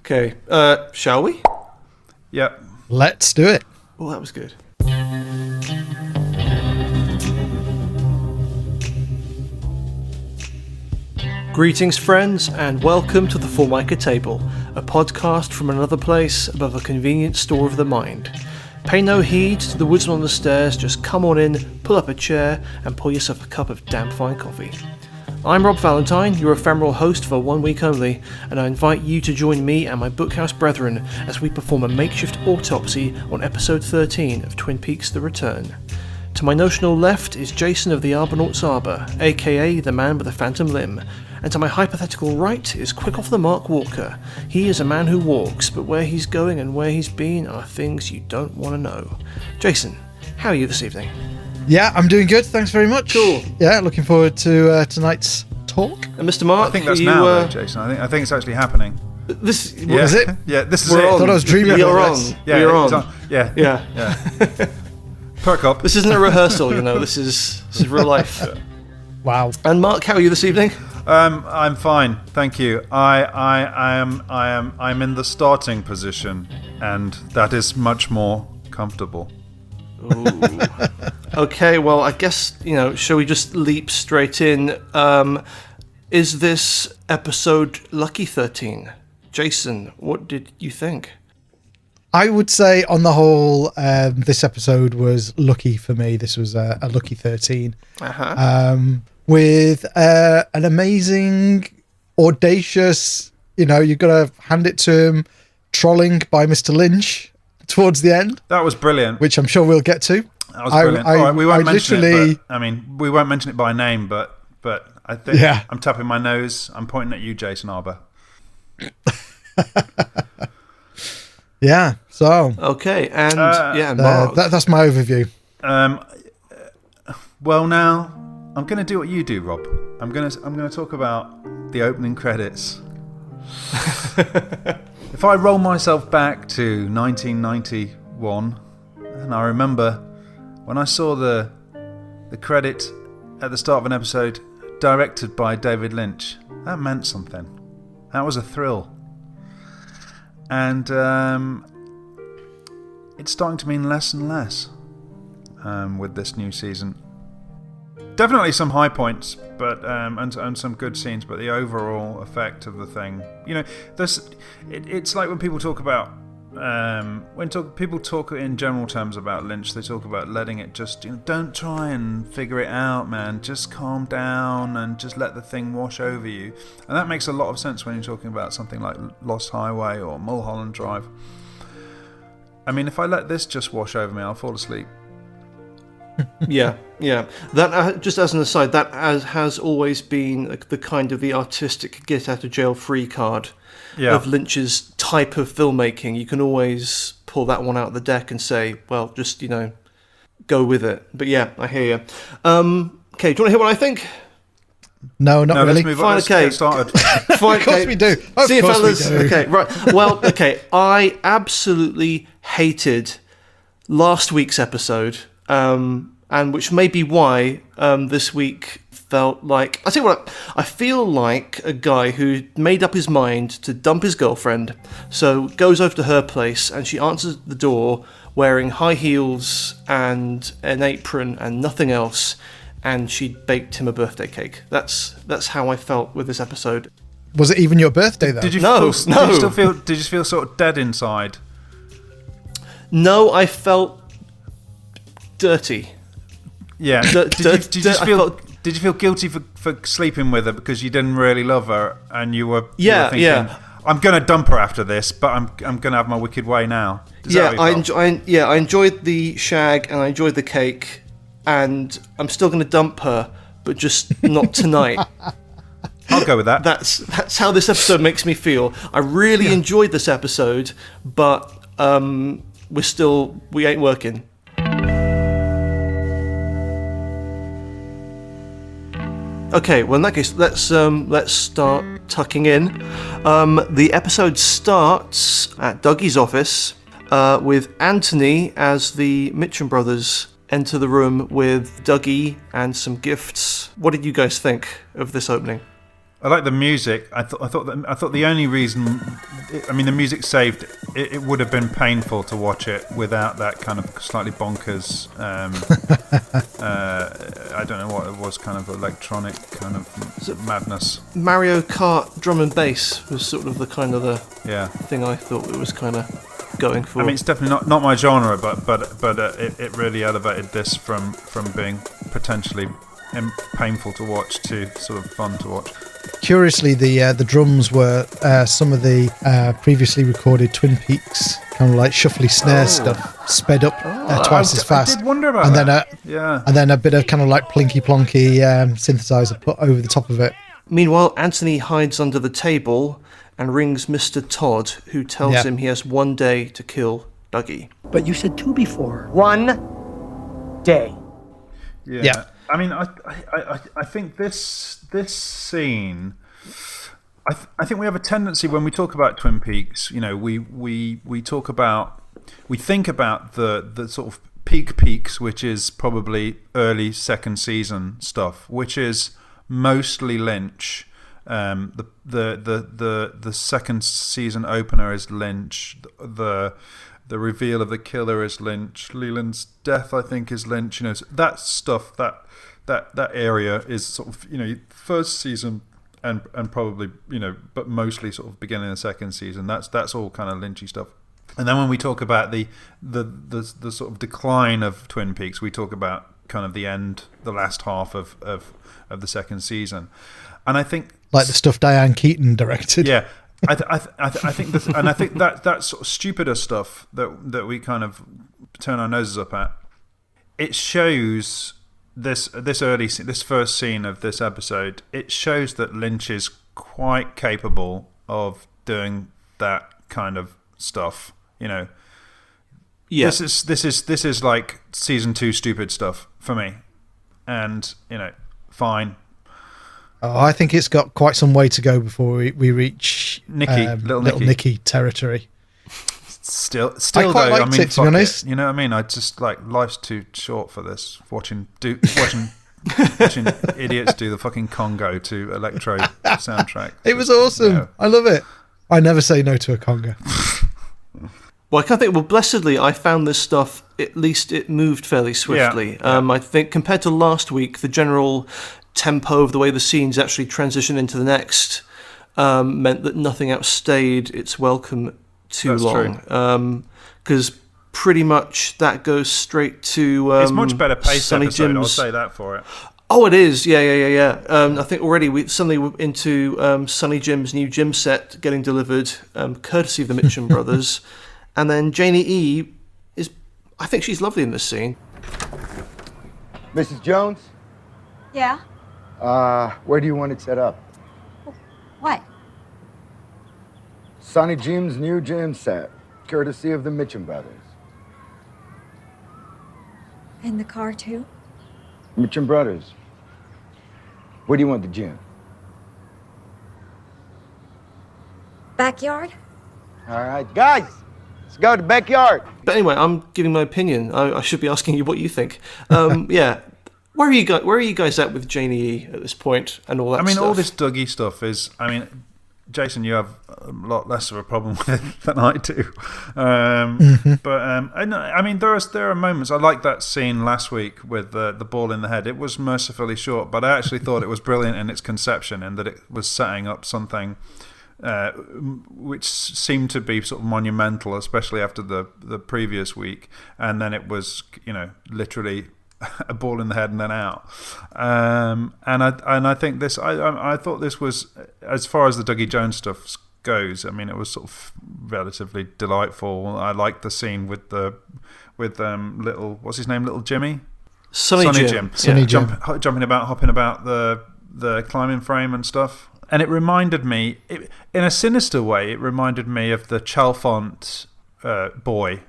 Okay, shall we? Yep. Let's do it. Well, that was good. Greetings, friends, and welcome to the Formica Table, a podcast from another place above a convenient store of the mind. Pay no heed to the woodsman on the stairs, just come on in, pull up a chair, and pour yourself a cup of damn fine coffee. I'm Rob Valentine, your ephemeral host for 1 week only, and I invite you to join me and my bookhouse brethren as we perform a makeshift autopsy on episode 13 of Twin Peaks: The Return. To my notional left is Jason of the Arbernaut's Arber, aka the man with the phantom limb, and to my hypothetical right is quick off the mark Walker. He is a man who walks, but where he's going and where he's been are things you don't want to know. Jason, how are you this evening? Yeah, I'm doing good. Thanks very much. Cool. Yeah, looking forward to tonight's talk. And Mr. Mark, I think that's now, though, Jason. I think it's actually happening. This What is it? Yeah, this is We're it. on. I thought I was dreaming. We of are this. on. Yeah, we are it's on. Yeah. Yeah. Perk up. This isn't a rehearsal, you know. This is real life. Wow. And Mark, how are you this evening? I'm fine, thank you. I'm in the starting position, and that is much more comfortable. Ooh. Okay, well, I guess, shall we just leap straight in? Is this episode Lucky 13? Jason, what did you think? I would say, on the whole, this episode was lucky for me. This was a lucky 13. Uh-huh. With an amazing, audacious, you've got to hand it to him, trolling by Mr. Lynch towards the end. That was brilliant. Which I'm sure we'll get to. That was brilliant. All right, we won't mention literally, it, but, we won't mention it by name, but I think I'm tapping my nose. I'm pointing at you, Jason Arber. Yeah, so. Okay, and Mark. That's my overview. Well, now I'm going to do what you do, Rob. I'm going to talk about the opening credits. If I roll myself back to 1991, and I remember when I saw the credit at the start of an episode directed by David Lynch, that meant something. That was a thrill. And it's starting to mean less and less with this new season. Definitely some high points, but and some good scenes, but the overall effect of the thing, it's like when people talk about people talk in general terms about Lynch, they talk about letting it just, don't try and figure it out, man. Just calm down and just let the thing wash over you. And that makes a lot of sense when you're talking about something like Lost Highway or Mulholland Drive. I mean, if I let this just wash over me, I'll fall asleep. Yeah. That just as an aside, that has always been the kind of the artistic get out of jail free card of Lynch's type of filmmaking. You can always pull that one out of the deck and say, well, just go with it. But yeah, I hear you. Okay, do you want to hear what I think? No, not really. Let's move on. Let's get started. Fine, of course we do. See you, fellas. Okay, right. Well, okay. I absolutely hated last week's episode. And which may be why this week felt like... I tell you what, I feel like a guy who made up his mind to dump his girlfriend, so goes over to her place and she answers the door wearing high heels and an apron and nothing else, and she baked him a birthday cake. That's how I felt with this episode. Was it even your birthday, though? Did you No. Did you feel sort of dead inside? No, I felt dirty. Yeah. Did you feel guilty for sleeping with her because you didn't really love her and you were thinking, I'm going to dump her after this, but I'm going to have my wicked way now? I enjoyed the shag and I enjoyed the cake, and I'm still going to dump her, but just not tonight. I'll go with that. That's how this episode makes me feel. I really enjoyed this episode, but we ain't working. Okay, well in that case, let's start tucking in. The episode starts at Dougie's office with Anthony as the Mitchum brothers enter the room with Dougie and some gifts. What did you guys think of this opening? I like the music. I thought the only reason, the music saved it. It would have been painful to watch it without that kind of slightly bonkers. I don't know what it was, kind of electronic kind of madness. Mario Kart drum and bass was sort of the thing I thought it was kind of going for. I mean, it's definitely not my genre, but it really elevated this from being potentially painful to watch to sort of fun to watch. Curiously, the drums were some of the previously recorded Twin Peaks kind of like shuffly snare stuff, sped up twice as fast. I did wonder about that. And then a bit of kind of like plinky plonky synthesizer put over the top of it. Meanwhile, Anthony hides under the table and rings Mr. Todd, who tells him he has 1 day to kill Dougie. But you said 2 before. 1 day. Yeah. I mean, I think this scene. I think we have a tendency when we talk about Twin Peaks. You know, we think about the sort of peaks, which is probably early second season stuff, which is mostly Lynch. The second season opener is Lynch. The reveal of the killer is Lynch. Leland's death, I think, is Lynch. You know, so that stuff, that area is sort of, you know, first season and probably, you know, but mostly sort of beginning of the second season. That's all kind of Lynchy stuff. And then when we talk about the sort of decline of Twin Peaks, we talk about kind of the last half of the second season. And I think like the stuff Diane Keaton directed. Yeah. I think this, and I think that sort of stupider stuff that we kind of turn our noses up at, it shows this first scene of this episode. It shows that Lynch is quite capable of doing that kind of stuff. You know, this is like season 2 stupid stuff for me, and you know, fine. Oh, I think it's got quite some way to go before we reach little Nicky territory. Still, I quite though, liked it, to be honest. You know what I mean? I just like life's too short for this. Watching idiots do the fucking Congo to electro soundtrack. It was awesome. Yeah. I love it. I never say no to a Congo. Well, I can't think. Well, blessedly, I found this stuff. At least it moved fairly swiftly. Yeah. I think compared to last week, the general tempo of the way the scenes actually transition into the next meant that nothing outstayed its welcome too long. Because pretty much that goes straight to it's much better paced Sunny episode. Jim's. I'll say that for it. Oh, it is. Yeah. I think already we're into Sunny Jim's new gym set getting delivered, courtesy of the Mitchum brothers. And then Janie E. I think she's lovely in this scene. Mrs. Jones? Yeah? Where do you want it set up? What? Sonny Jim's new gym set, courtesy of the Mitchum brothers. In the car, too? Mitchum brothers. Where do you want the gym? Backyard? All right, guys, let's go to the backyard. But anyway, I'm giving my opinion. I should be asking you what you think. Yeah. Where are you guys at with Janie E at this point and all that stuff? I mean, all this Dougie stuff is... I mean, Jason, you have a lot less of a problem with it than I do. But I mean, there are moments. I like that scene last week with the ball in the head. It was mercifully short, but I actually thought it was brilliant in its conception, and that it was setting up something which seemed to be sort of monumental, especially after the previous week. And then it was, you know, literally a ball in the head and then out. And I think this. I thought this was, as far as the Dougie Jones stuff goes, I mean, it was sort of relatively delightful. I liked the scene with little, what's his name, little Jimmy, Sunny Jim. Jumping about, hopping about the climbing frame and stuff. And it reminded me, in a sinister way, it reminded me of the Chalfont boy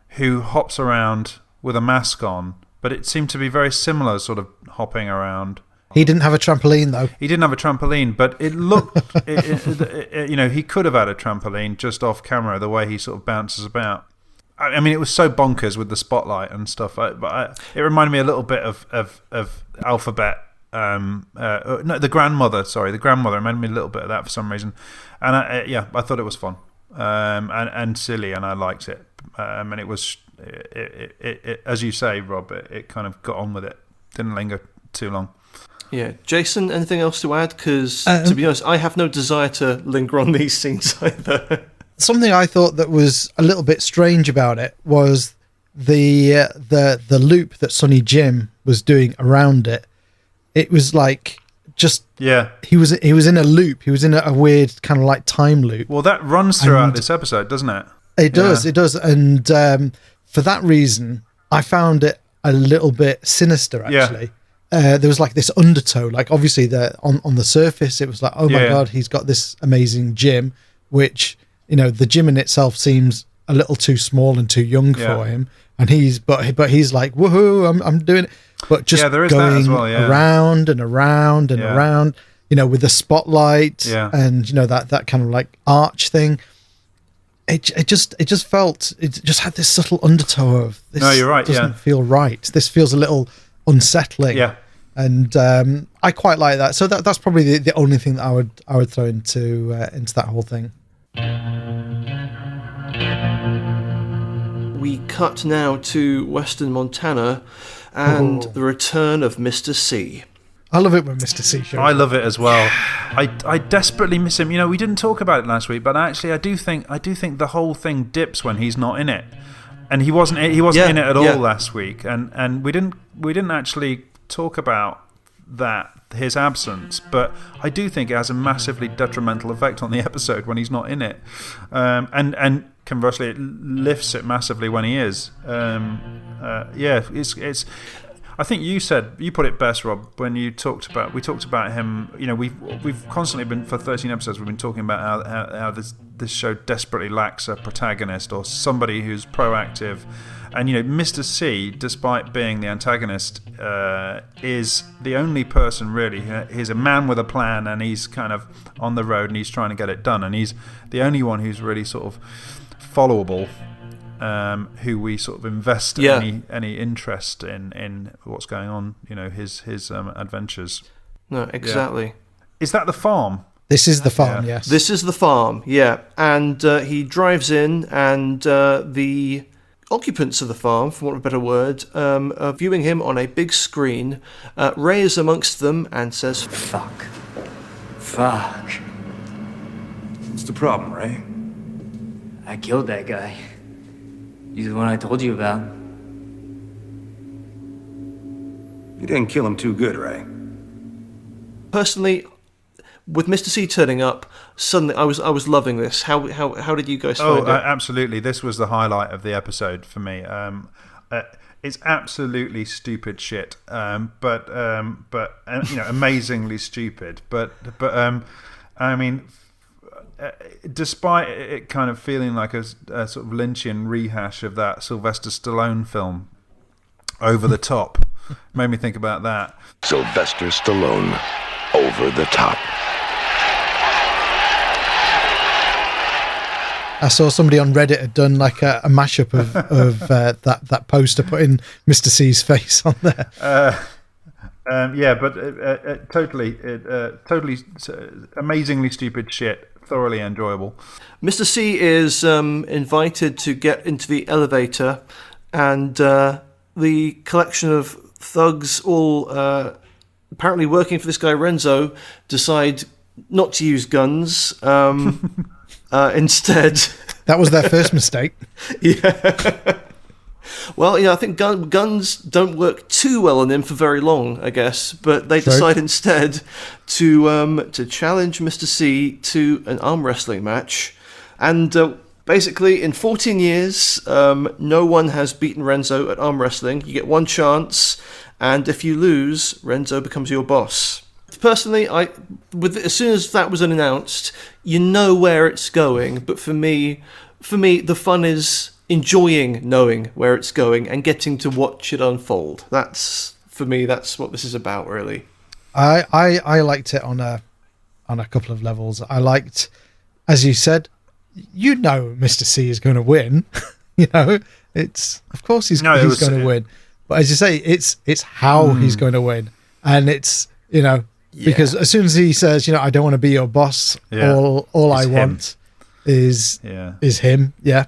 who hops around with a mask on. But it seemed to be very similar, sort of hopping around. He didn't have a trampoline, though. He didn't have a trampoline, but it looked, you know, he could have had a trampoline just off camera, the way he sort of bounces about. I mean, it was so bonkers with the spotlight and stuff. It reminded me a little bit of Alphabet No, the grandmother. Sorry, the grandmother. It reminded me a little bit of that for some reason, and I thought it was fun, and silly, and I liked it. And it was, as you say, Rob, it kind of got on with it. Didn't linger too long. Yeah, Jason, anything else to add? Because to be honest, I have no desire to linger on these scenes either. Something I thought that was a little bit strange about it was the loop that Sonny Jim was doing around it. It was like just he was in a loop. He was in a weird kind of like time loop. Well, that runs throughout this episode, doesn't it? It does, and for that reason, I found it a little bit sinister. Actually, there was like this undertow. Like obviously, on the surface, it was like, oh my god, he's got this amazing gym, which the gym in itself seems a little too small and too young for him. And he's like, woohoo, I'm doing it. But just there is going that as well, around and around and around, with the spotlight and that kind of like arch thing. It just had this subtle undertow of this. No, you're right. Doesn't feel right. This feels a little unsettling. Yeah. And I quite like that. So that's probably the only thing that I would throw into that whole thing. We cut now to Western Montana and the return of Mr. C. I love it when Mr. C shows up. I love it as well. I desperately miss him. We didn't talk about it last week, but actually I do think the whole thing dips when he's not in it. And he wasn't in it at all last week. And we didn't actually talk about his absence, but I do think it has a massively detrimental effect on the episode when he's not in it. And conversely, it lifts it massively when he is. It's. I think you put it best, Rob, when we talked about him. We've constantly been, for 13 episodes, we've been talking about how this show desperately lacks a protagonist or somebody who's proactive. And Mr. C, despite being the antagonist, is the only person really. He's a man with a plan, and he's kind of on the road, and he's trying to get it done. And he's the only one who's really sort of followable, who we sort of invest any interest in what's going on. His adventures. No, exactly. Yeah. Is that the farm? This is the farm. Yes. This is the farm. Yeah, and he drives in, and the occupants of the farm, for want of a better word, are viewing him on a big screen. Ray is amongst them and says, Fuck. What's the problem, Ray? I killed that guy. He's the one I told you about. You didn't kill him too good, Ray. Personally, with Mr. C turning up, suddenly I was loving this. How did you guys find it? Absolutely. This was the highlight of the episode for me. It's absolutely stupid shit, but amazingly stupid. But I mean, despite it kind of feeling like a sort of Lynchian rehash of that Sylvester Stallone film, Over the Top, made me think about that. Sylvester Stallone, Over the Top. I saw somebody on Reddit had done like a mashup of that poster, putting Mr. C's face on there. Totally amazingly stupid shit. Thoroughly enjoyable. Mr. C is invited to get into the elevator, and the collection of thugs, all apparently working for this guy Renzo, decide not to use guns. Instead, that was their first mistake. Yeah. Well, I think guns don't work too well on him for very long, I guess. But they decide instead to challenge Mr. C to an arm wrestling match, and basically, in 14 years, no one has beaten Renzo at arm wrestling. You get one chance, and if you lose, Renzo becomes your boss. Personally, as soon as that was announced, you know where it's going. But for me, the fun is enjoying knowing where it's going and getting to watch it unfold. That's what this is about, really. I liked it on a couple of levels. I liked, as you said, Mr. C is going to win. It's of course he's going to win. But as you say, it's how he's going to win, and it's you know, because as soon as he says, you know, I don't want to be your boss, all I want is him. Yeah.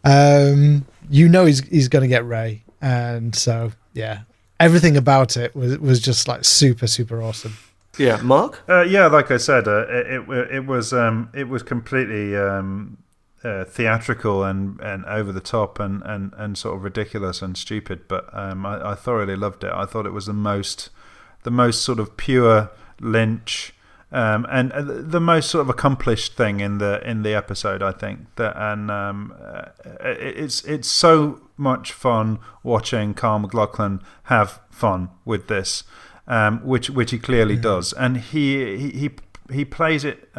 You know, he's going to get Rey. And so, yeah, everything about it was just like super, super awesome. Yeah. Mark? Yeah, like I said, it was completely theatrical and over the top and sort of ridiculous and stupid, but I thoroughly loved it. I thought it was the most sort of pure Lynch and the most sort of accomplished thing in the episode, I think. That it's so much fun watching Carl McLachlan have fun with this, which he clearly does, and he plays it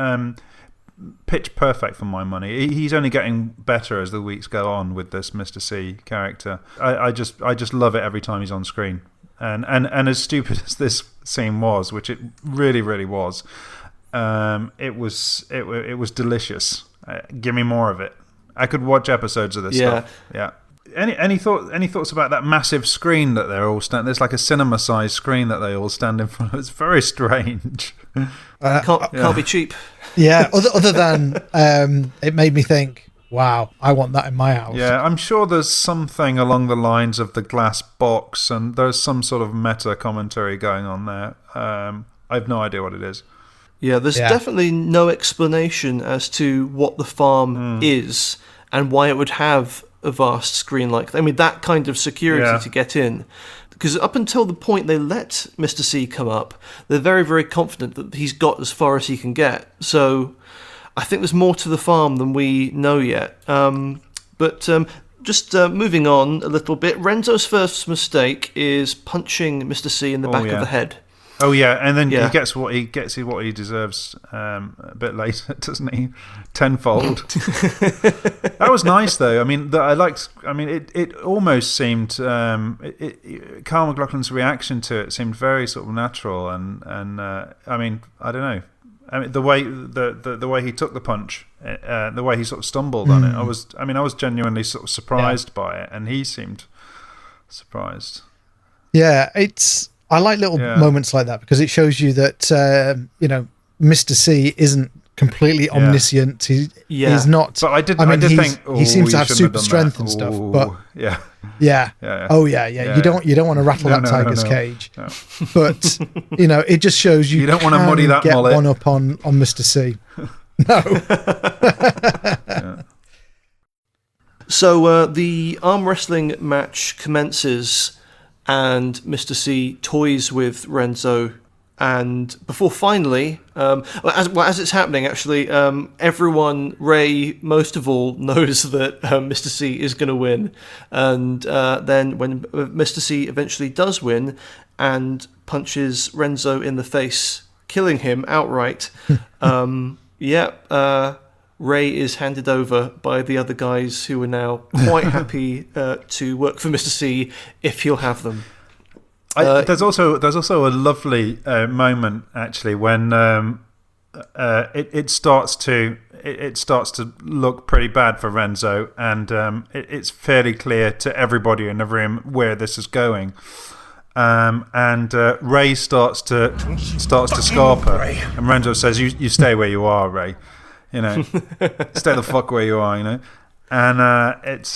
pitch perfect for my money. He's only getting better as the weeks go on with this Mr. C character. I just love it every time he's on screen. And as stupid as this scene was, which it really, really was, it was delicious. Give me more of it. I could watch episodes of this stuff. Yeah. Any thoughts about that massive screen that they're all standing? There's like a cinema-sized screen that they all stand in front of. It's very strange. Can't be cheap. Yeah. Other than it made me think, wow, I want that in my house. Yeah, I'm sure there's something along the lines of the glass box, and there's some sort of meta commentary going on there. I have no idea what it is. Yeah, there's definitely no explanation as to what the farm is and why it would have a vast screen like that. I mean, that kind of security to get in. Because up until the point they let Mr. C come up, they're very, very confident that he's got as far as he can get. So I think there's more to the farm than we know yet. But just moving on a little bit, Renzo's first mistake is punching Mr. C in the back of the head. Oh yeah, and then he gets what he deserves a bit later, doesn't he? Tenfold. That was nice though. I mean, it almost seemed Carl McLachlan's reaction to it seemed very sort of natural, and I mean, I don't know. I mean, the way he took the punch, the way he sort of stumbled on it. I was genuinely sort of surprised by it, and he seemed surprised. Yeah, I like little moments like that because it shows you that you know, Mr. C isn't completely omniscient. He's not. But I did think he seems to have super strength and stuff. But yeah. Oh yeah. You don't want to rattle that tiger's cage. No. But you know, it just shows you don't want to muddy that get mullet. One up on Mr. C. No. So the arm wrestling match commences, and Mr. C toys with Renzo, and before finally, as it's happening, actually, everyone, Rey most of all, knows that Mr. C is going to win, and then when Mr. C eventually does win and punches Renzo in the face, killing him outright, Rey is handed over by the other guys who are now quite happy to work for Mr. C if he'll have them. There's also a lovely moment actually when it starts to look pretty bad for Renzo, and it's fairly clear to everybody in the room where this is going. And Rey starts to scarper, and Renzo says, "You stay where you are, Rey. You know, stay the fuck where you are, you know." And it's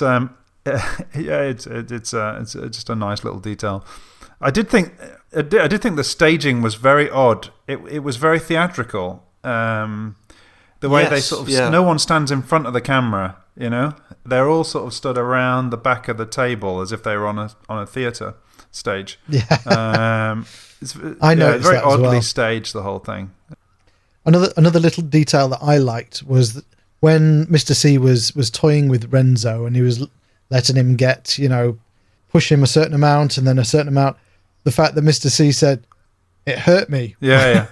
just a nice little detail. I did think the staging was very odd. It was very theatrical. The way they sort of no one stands in front of the camera. You know, they're all sort of stood around the back of the table as if they were on a theatre stage. Yeah, I know. It's very oddly staged, the whole thing. Another little detail that I liked was that when Mr. C was toying with Renzo and he was letting him get, you know, push him a certain amount and then a certain amount, the fact that Mr. C said, "It hurt me." Yeah.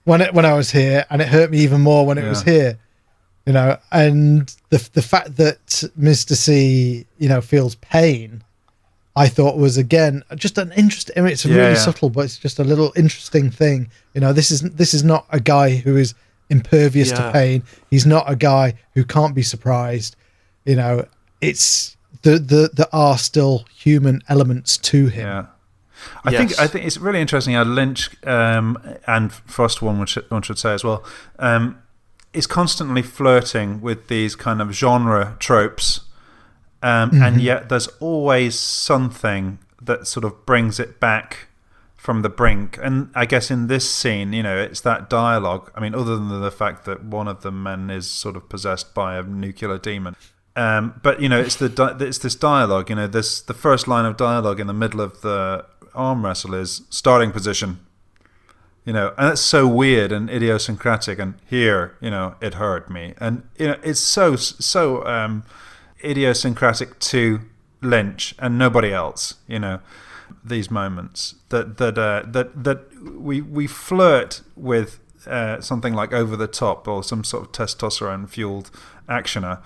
when I was here, and it hurt me even more when it was here. You know, and the fact that Mr. C, you know, feels pain, I thought was again just an interesting. I mean, it's really subtle, but it's just a little interesting thing. You know, this is not a guy who is impervious to pain. He's not a guy who can't be surprised. You know, it's there are still human elements to him. Yeah. I think it's really interesting how Lynch and Frost, one should say as well, is constantly flirting with these kind of genre tropes, and yet there's always something that sort of brings it back from the brink. And I guess in this scene, it's that dialogue. I mean, other than the fact that one of the men is sort of possessed by a nuclear demon. But it's this dialogue. This the first line of dialogue in the middle of the arm wrestle is starting position. And that's so weird and idiosyncratic. And here, it hurt me. And it's so idiosyncratic to Lynch and nobody else. These moments that we flirt with something like Over the Top or some sort of testosterone fueled actioner.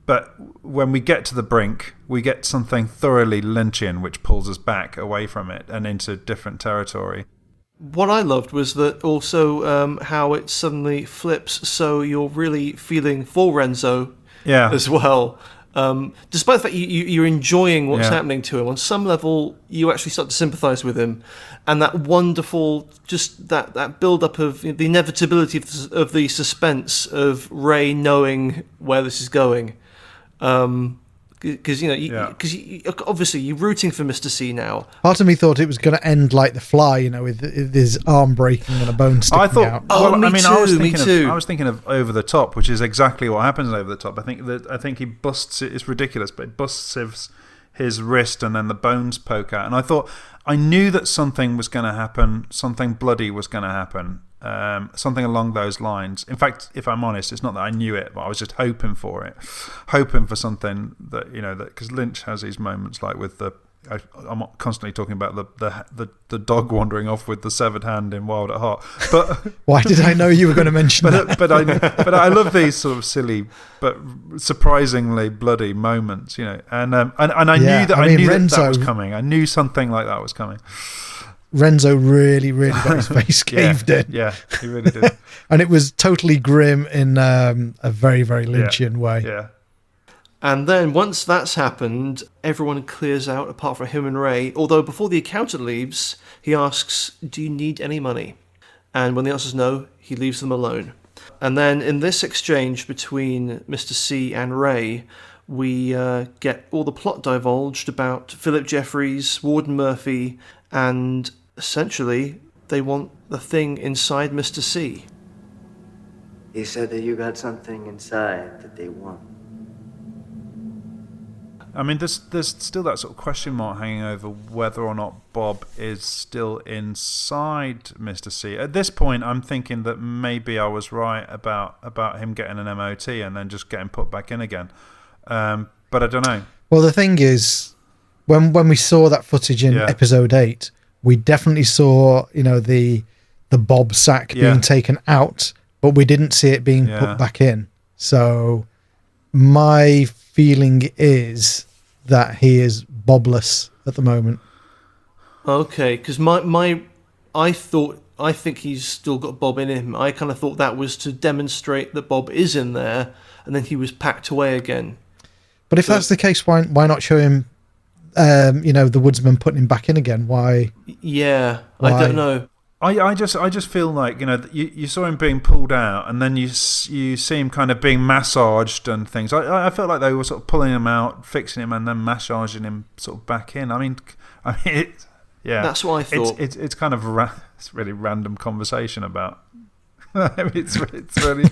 But when we get to the brink, we get something thoroughly Lynchian, which pulls us back away from it and into different territory. What I loved was that also how it suddenly flips, so you're really feeling for Renzo as well. Despite the fact you're enjoying what's happening to him, on some level you actually start to sympathise with him, and that wonderful, just that build-up of the inevitability of the suspense of Ray knowing where this is going. Because obviously you're rooting for Mr. C now. Part of me thought it was going to end like The Fly, with his arm breaking and a bone sticking out. Me too. I was thinking of Over the Top, which is exactly what happens in Over the Top. I think he busts it. It's ridiculous, but it busts his wrist and then the bones poke out. And I knew that something was going to happen. Something bloody was going to happen. Something along those lines. In fact, if I'm honest, it's not that I knew it, but I was just hoping for it, hoping for something that that because Lynch has these moments like with I'm constantly talking about the dog wandering off with the severed hand in Wild at Heart. But why did I know you were going to mention that? But I love these sort of silly but surprisingly bloody moments, and I knew that was coming. I knew something like that was coming. Renzo really, really got his face caved in. Yeah, he really did. And it was totally grim in a very, very Lynchian way. Yeah. And then once that's happened, everyone clears out apart from him and Ray. Although before the accountant leaves, he asks, "Do you need any money?" And when the answer is no, he leaves them alone. And then in this exchange between Mr. C and Ray, we get all the plot divulged about Philip Jeffries, Warden Murphy, and essentially they want the thing inside Mr. C. He said that you got something inside that they want. I mean, there's still that sort of question mark hanging over whether or not Bob is still inside Mr. C. At this point, I'm thinking that maybe I was right about him getting an MOT and then just getting put back in again. But I don't know. Well, the thing is, when we saw that footage in episode 8, we definitely saw the Bob sack being taken out, but we didn't see it being put back in. So my feeling is that he is Bobless at the moment. Okay, because I think he's still got Bob in him. I kind of thought that was to demonstrate that Bob is in there, and then he was packed away again. But if that's the case, why not show him? The woodsman putting him back in again. Why? Yeah, why? I don't know. I just feel like you saw him being pulled out, and then you see him kind of being massaged and things. I felt like they were sort of pulling him out, fixing him, and then massaging him sort of back in. I mean, that's what I thought. It's kind of it's really random conversation about. I mean, it's really.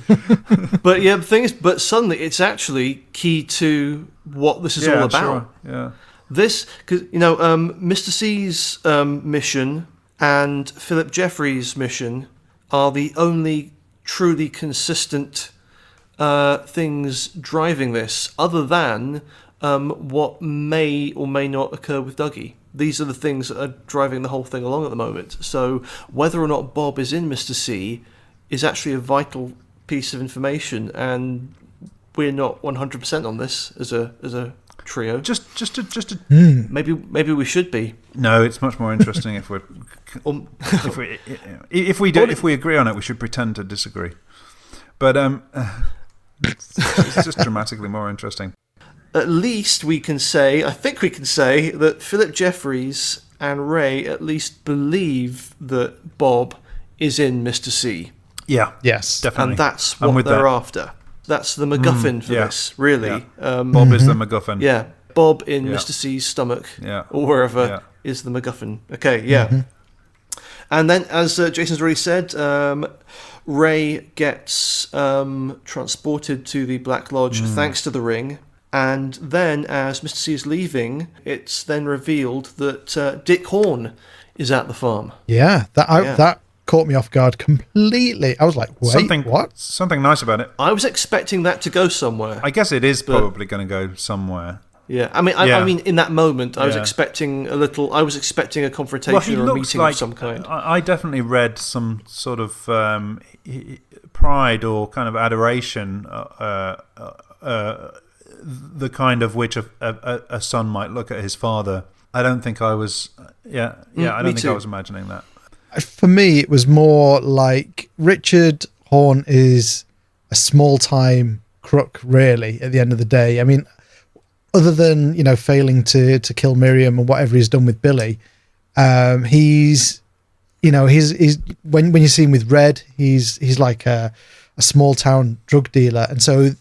But the thing is, but suddenly it's actually key to what this is all about. Sure. Yeah. This, because Mr. C's mission and Philip Jeffries' mission are the only truly consistent things driving this, other than what may or may not occur with Dougie. These are the things that are driving the whole thing along at the moment. So whether or not Bob is in Mr. C is actually a vital piece of information, and we're not 100% on this as a trio. Just maybe we should be. No, it's much more interesting if we agree on it. We should pretend to disagree. But it's just dramatically more interesting. At least I think we can say that Philip Jeffries and Ray at least believe that Bob is in Mr. C. Yeah. Yes. Definitely. And that's what they're after. That's the MacGuffin for this, really. Yeah. Bob is the MacGuffin. Yeah. Bob in Mr. C's stomach or wherever is the MacGuffin. Okay, yeah. And then, as Jason's already said, Ray gets transported to the Black Lodge thanks to the ring. And then, as Mr. C is leaving, it's then revealed that Dick Horn is at the farm. Yeah, that caught me off guard completely. I was like, wait, what? Something nice about it. I was expecting that to go somewhere. I guess it is probably going to go somewhere. Yeah, I mean, in that moment, I was expecting a confrontation or a meeting of some kind. I definitely read some sort of pride or kind of adoration, the kind of which a son might look at his father. I don't think I was. I don't think I was imagining that. For me, it was more like Richard Horn is a small-time crook, really, at the end of the day. I mean, other than, failing to kill Miriam and whatever he's done with Billy, he's when you see him with Red, he's like a small-town drug dealer. And so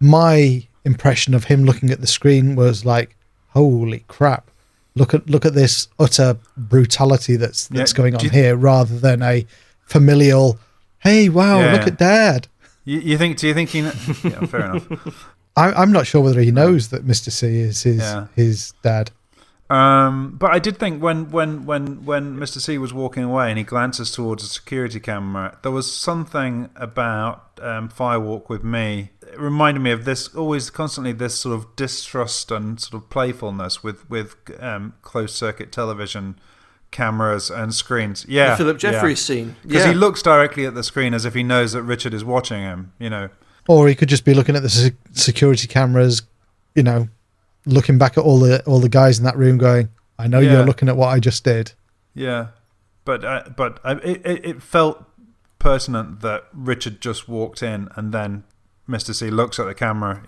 my impression of him looking at the screen was like, holy crap. Look at this utter brutality that's going on here, rather than a familial, hey, wow, look at Dad. Do you think he? Yeah, fair enough. I'm not sure whether he knows that Mr. C is his dad. But I did think when Mr. C was walking away and he glances towards a security camera, there was something about Firewalk with Me. It reminded me of this, always constantly this sort of distrust and sort of playfulness with closed circuit television cameras and screens. Yeah, the Philip Jeffries scene. Because he looks directly at the screen as if he knows that Richard is watching him, Or he could just be looking at the security cameras, looking back at all the guys in that room going, I know you're looking at what I just did. Yeah, but it felt pertinent that Richard just walked in and then Mr. C looks at the camera,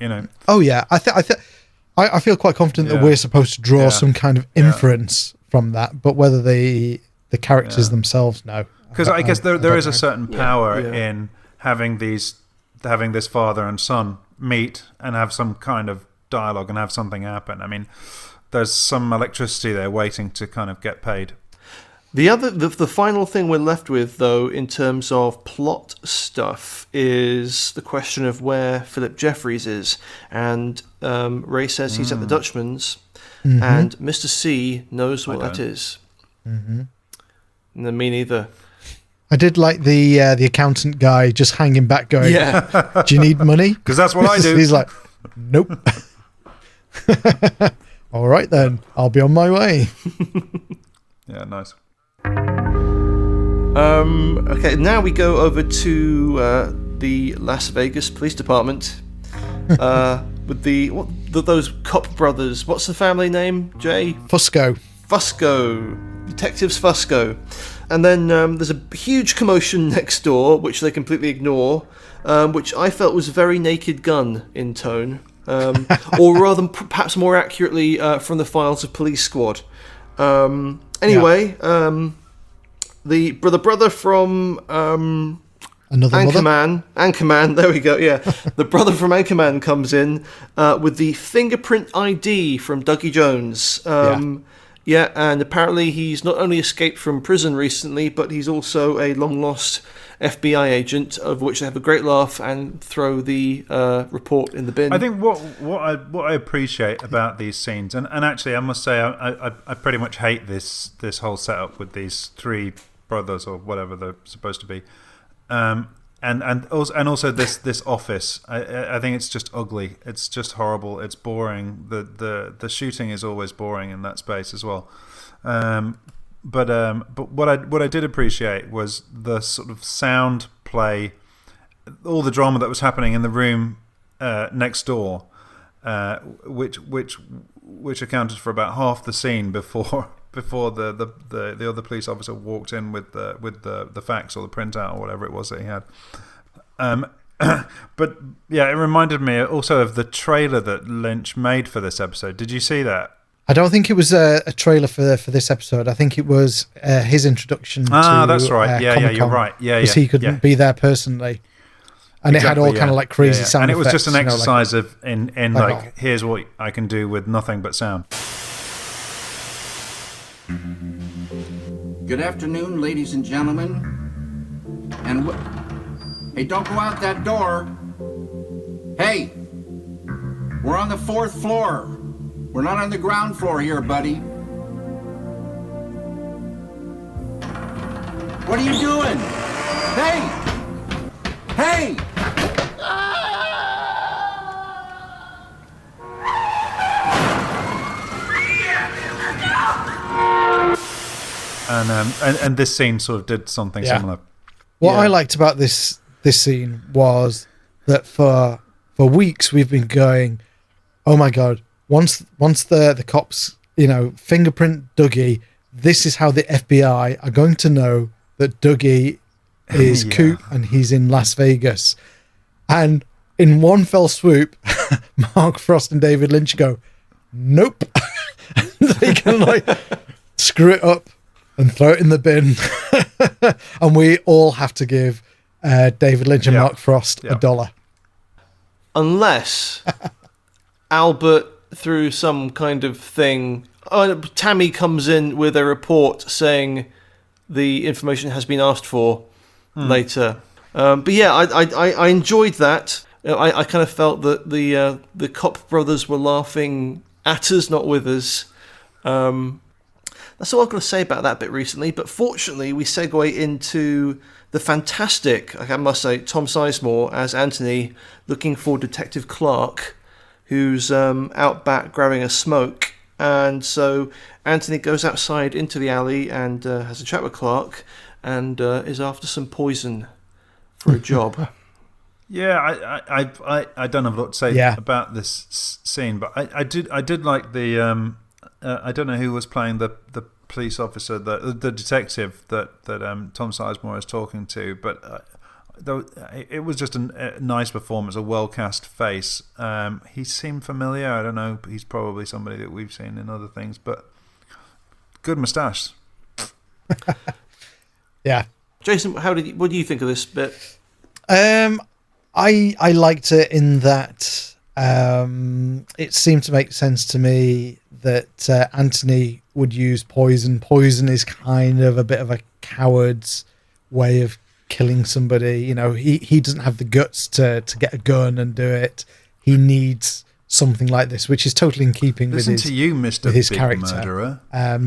Oh yeah, I feel quite confident that we're supposed to draw some kind of inference from that, but whether the characters themselves know. Because I guess there is a certain power in having this father and son meet and have some kind of dialogue and have something happen. I mean, there's some electricity there waiting to kind of get paid. The final thing we're left with, though, in terms of plot stuff, is the question of where Philip Jeffries is. And Ray says he's at the Dutchman's, and Mr. C knows what that is. Mm-hmm. No, me neither. I did like the accountant guy just hanging back going, do you need money? Because that's what I do. He's like, nope. All right, then. I'll be on my way. Yeah, nice. Okay, now we go over to the Las Vegas Police Department with those cop brothers. What's the family name, Jay? Fusco. Detectives Fusco. And then there's a huge commotion next door, which they completely ignore, which I felt was very Naked Gun in tone. Or rather, perhaps more accurately, from the files of Police Squad. Anyway, the brother from Anchorman, there we go, yeah. The brother from Anchorman comes in with the fingerprint ID from Dougie Jones. And apparently he's not only escaped from prison recently, but he's also a long-lost FBI agent, of which they have a great laugh and throw the report in the bin. I think what I appreciate about these scenes, and actually I must say I pretty much hate this whole setup with these three brothers or whatever they're supposed to be, and also this office. I think it's just ugly. It's just horrible. It's boring. The shooting is always boring in that space as well. But what I did appreciate was the sort of sound play, all the drama that was happening in the room next door, which accounted for about half the scene before the other police officer walked in with the fax or the printout or whatever it was that he had. But yeah, it reminded me also of the trailer that Lynch made for this episode. Did you see that? I don't think it was a trailer for this episode. I think it was his introduction to that's right. Yeah, Comic-Con, you're right. Yeah, because he couldn't be there personally. And it had all kind of like crazy sound effects. And it was effects, just an exercise like, here's what I can do with nothing but sound. Good afternoon, ladies and gentlemen. And hey, don't go out that door. Hey, we're on the 4th floor. We're not on the ground floor here, buddy. What are you doing? Hey! Hey! And this scene sort of did something similar. What I liked about this scene was that for weeks we've been going, oh my god, once the cops, fingerprint Dougie, this is how the FBI are going to know that Dougie is Coop and he's in Las Vegas. And in one fell swoop, Mark Frost and David Lynch go, nope. They can like screw it up and throw it in the bin. And we all have to give David Lynch and Mark Frost $1. Unless Albert, through some kind of thing, Tammy comes in with a report saying the information has been asked for later. But yeah, I enjoyed that. I kind of felt that the Cop brothers were laughing at us, not with us. That's all I've got to say about that bit recently. But fortunately, we segue into the fantastic, I must say, Tom Sizemore as Anthony, looking for Detective Clark, who's out back grabbing a smoke. And so Anthony goes outside into the alley and has a chat with Clark and is after some poison for a job. Yeah, I don't have a lot to say about this scene, but I did like the I don't know who was playing the police officer, the detective that Tom Sizemore is talking to, but it was just a nice performance, a well cast face. He seemed familiar. I don't know. He's probably somebody that we've seen in other things, but good moustache. Yeah, Jason, what do you think of this bit? I liked it in that it seemed to make sense to me that Anthony would use poison. Poison is kind of a bit of a coward's way of killing somebody. He doesn't have the guts to get a gun and do it. He needs something like this, which is totally in keeping with his Mr. character. Murderer. I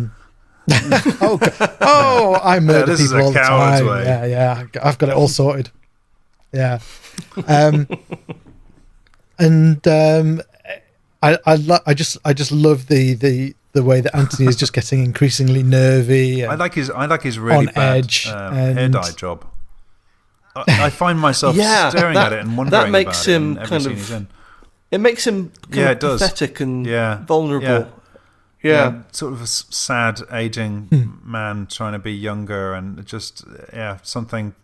murder people all the time. Way. Yeah, I've got it all sorted. Yeah. I just love the way that Anthony is just getting increasingly nervy. And I like his really bad edge hair dye job. I find myself staring at it and wondering that makes about him it kind of. It makes him pathetic and vulnerable. Yeah, sort of a sad aging man trying to be younger, and just something.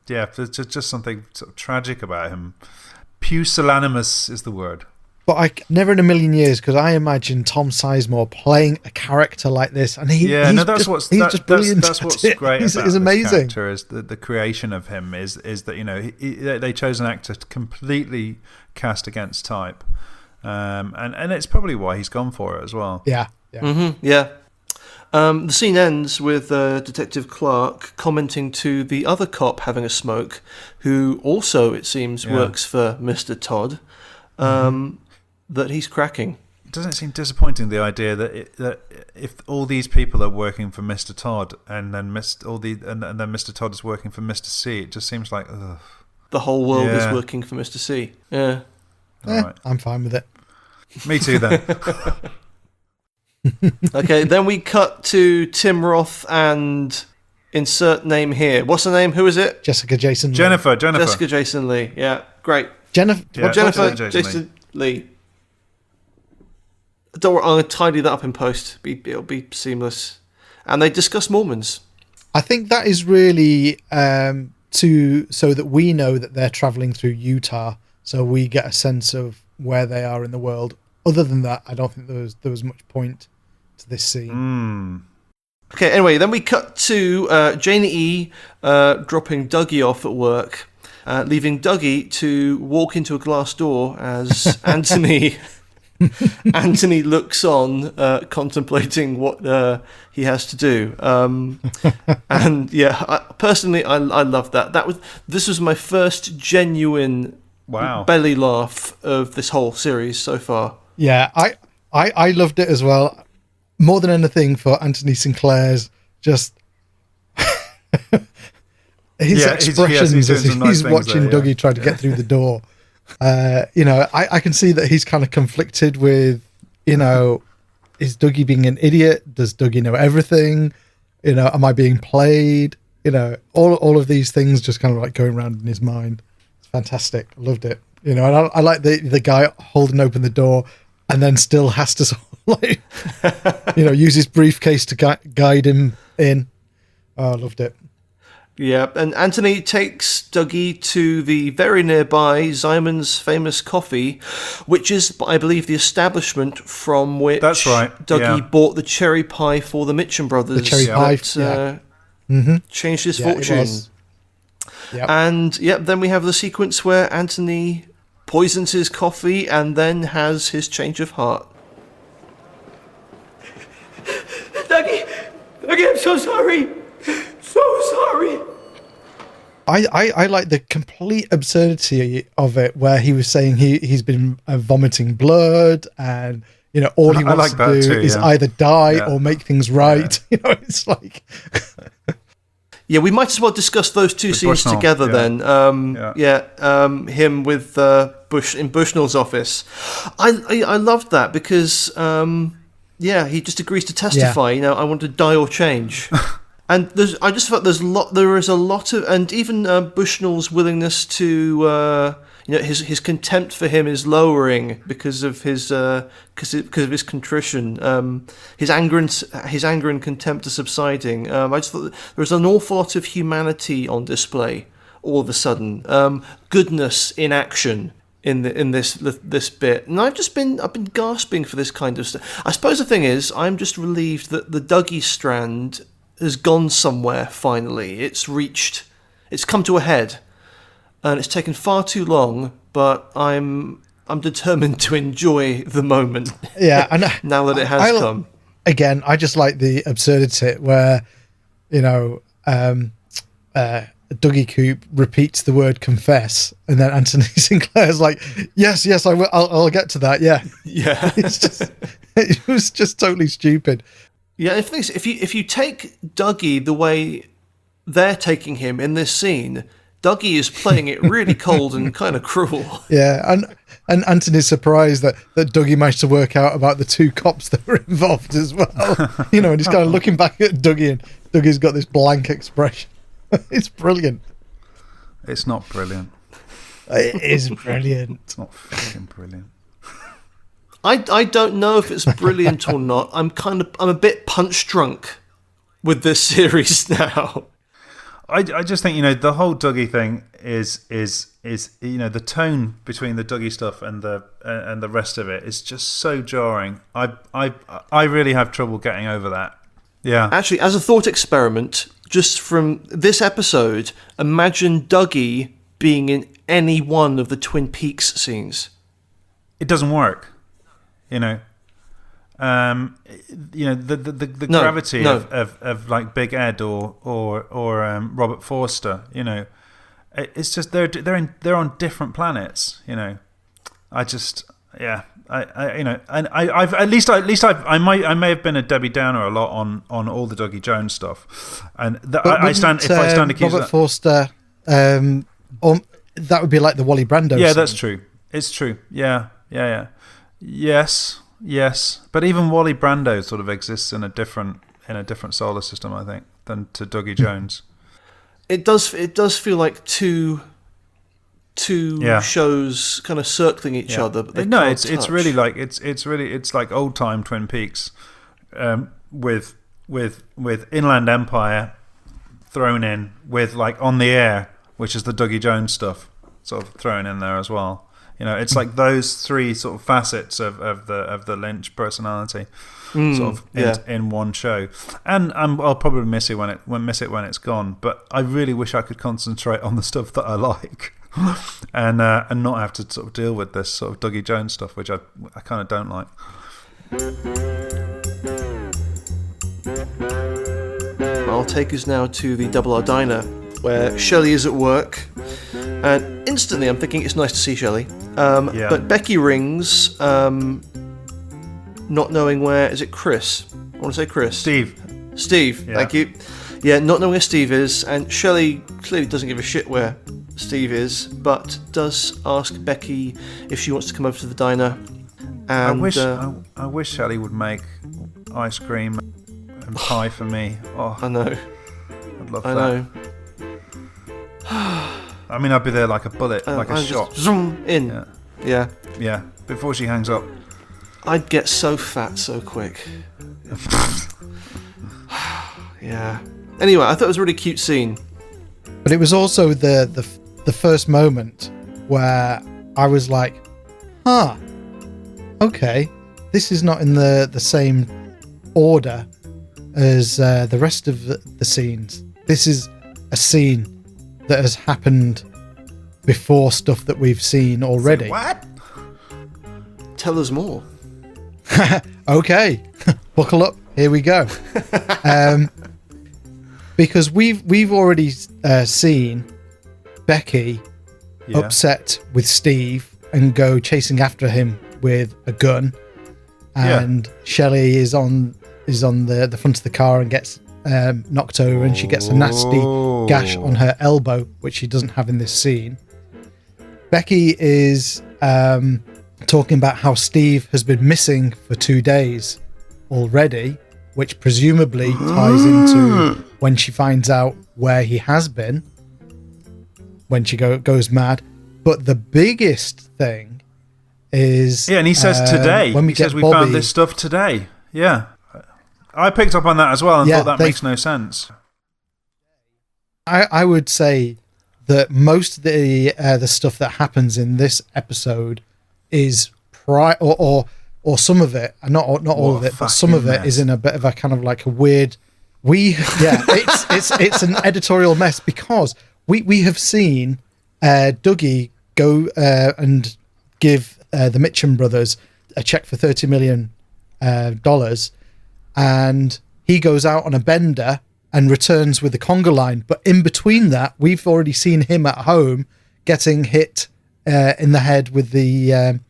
Yeah, there's just something sort of tragic about him. Pusillanimous is the word. But I never in a million years could I imagine Tom Sizemore playing a character like this, and he's just brilliant. That's what's great he's about amazing. This character is the creation of him is that they chose an actor completely cast against type, and it's probably why he's gone for it as well. Yeah. Mm-hmm, yeah. The scene ends with Detective Clark commenting to the other cop having a smoke, who also, it seems, works for Mr. Todd, that he's cracking. Doesn't it seem disappointing, the idea that if all these people are working for Mr. Todd and then Mr. Todd is working for Mr. C, it just seems like ugh. The whole world is working for Mr. C. Yeah. All right. I'm fine with it. Me too, then. Okay, then we cut to Tim Roth and insert name here. What's her name? Who is it? Jessica Jason Lee. Jennifer. Jessica Jason Lee. Yeah, great. Jennifer Jason Lee. Don't worry, I'm going to tidy that up in post. It'll be seamless. And they discuss Mormons. I think that is really so that we know that they're traveling through Utah, so we get a sense of where they are in the world. other than that, I don't think there was much point to this scene. Okay, anyway, then we cut to Janie E dropping Dougie off at work, leaving Dougie to walk into a glass door as Anthony looks on, contemplating what he has to do. And yeah, personally, I love that. This was my first genuine belly laugh of this whole series so far. Yeah, I loved it as well. More than anything for Anthony Sinclair's just his expressions as he's watching Dougie try to get through the door. I can see that he's kind of conflicted with, is Dougie being an idiot? Does Dougie know everything? Am I being played? All of these things just kind of like going around in his mind. It's fantastic. I loved it. And I like the guy holding open the door and then still has to sort of use his briefcase to guide him in. Oh, I loved it. Yeah, and Anthony takes Dougie to the very nearby Zyman's Famous Coffee, which is, I believe, the establishment from which Dougie bought the cherry pie for the Mitchum brothers. The cherry pie, changed his fortune. Yep. And then we have the sequence where Anthony poisons his coffee and then has his change of heart. Dougie, I'm so sorry. So sorry. I like the complete absurdity of it, where he was saying he's been vomiting blood, and all he wants to do is either die or make things right. It's like we might as well discuss those two scenes together then. Him with Bush in Bushnell's office. I loved that because he just agrees to testify. I want to die or change. And I just felt there is a lot of, and even Bushnell's willingness to, his contempt for him is lowering because of his contrition. His anger and contempt are subsiding. I just thought there was an awful lot of humanity on display all of a sudden. Goodness in action in this bit, and I've been gasping for this kind of stuff. I suppose the thing is, I'm just relieved that the Dougie strand has gone somewhere finally. It's come to a head, and it's taken far too long, but I'm determined to enjoy the moment. Yeah, and now that it has come. Again, I just like the absurdity where, Dougie Coop repeats the word confess, and then Anthony Sinclair's like, yes, I will, I'll get to that. Yeah. It was just totally stupid. Yeah, if you take Dougie the way they're taking him in this scene, Dougie is playing it really cold and kind of cruel. Yeah, and Anthony's surprised that Dougie managed to work out about the two cops that were involved as well. And he's kind of looking back at Dougie, and Dougie's got this blank expression. It's brilliant. It's not brilliant. It is brilliant. It's not fucking brilliant. I don't know if it's brilliant or not. I'm a bit punch drunk with this series now. I just think the whole Dougie thing is the tone between the Dougie stuff and the rest of it is just so jarring. I really have trouble getting over that. Yeah. Actually, as a thought experiment, just from this episode, imagine Dougie being in any one of the Twin Peaks scenes. It doesn't work. The gravity of like Big Ed or Robert Forster, it's just they're on different planets. I may have been a Debbie Downer a lot on all the Dougie Jones stuff, and I stand accused. Robert Forster, that would be like the Wally Brando. Yeah, scene. That's true. It's true. Yeah. Yes, but even Wally Brando sort of exists in a different solar system, I think, than to Dougie Jones. It does feel like two shows kind of circling each other, but it's really like it's like old time Twin Peaks, with Inland Empire thrown in with like On the Air, which is the Dougie Jones stuff, sort of thrown in there as well. You know, it's like those three sort of facets of the Lynch personality, sort of in one show. And I'll probably miss it when it's gone. But I really wish I could concentrate on the stuff that I like, and not have to sort of deal with this sort of Dougie Jones stuff, which I kind of don't like. I'll take us now to the Double R Diner, where Shelley is at work, and instantly I'm thinking it's nice to see Shelley. But Becky rings, not knowing where... Is it Chris? I want to say Chris. Steve, yeah. Thank you. Yeah, not knowing where Steve is, and Shelley clearly doesn't give a shit where Steve is, but does ask Becky if she wants to come over to the diner. And I wish Shelley would make ice cream and pie for me. Oh, I know. I'd love that. I know. I mean, I'd be there like a bullet, like a shot. Just zoom in. Yeah. Before she hangs up. I'd get so fat so quick. Yeah. Anyway, I thought it was a really cute scene. But it was also the first moment where I was like, okay, this is not in the same order as the rest of the scenes. This is a scene that has happened before stuff that we've seen already. What? Tell us more. Okay, buckle up. Here we go. Because we've already seen Becky upset with Steve and go chasing after him with a gun, and Shelley is on the front of the car and gets knocked over, and she gets a nasty gash on her elbow, which she doesn't have in this scene. Becky is talking about how Steve has been missing for 2 days already, which presumably ties into when she finds out where he has been, when she goes mad. But the biggest thing is... Yeah, and he says today. He says we found this stuff today. Yeah. I picked up on that as well and thought that makes no sense. I would say that most of the stuff that happens in this episode is or some of it, not all of it, but some of it is in a bit of a kind of like a weird. It's an editorial mess, because we have seen Dougie go and give the Mitchum brothers a check for $30 million, and he goes out on a bender and returns with the conga line. But in between that, we've already seen him at home getting hit in the head with the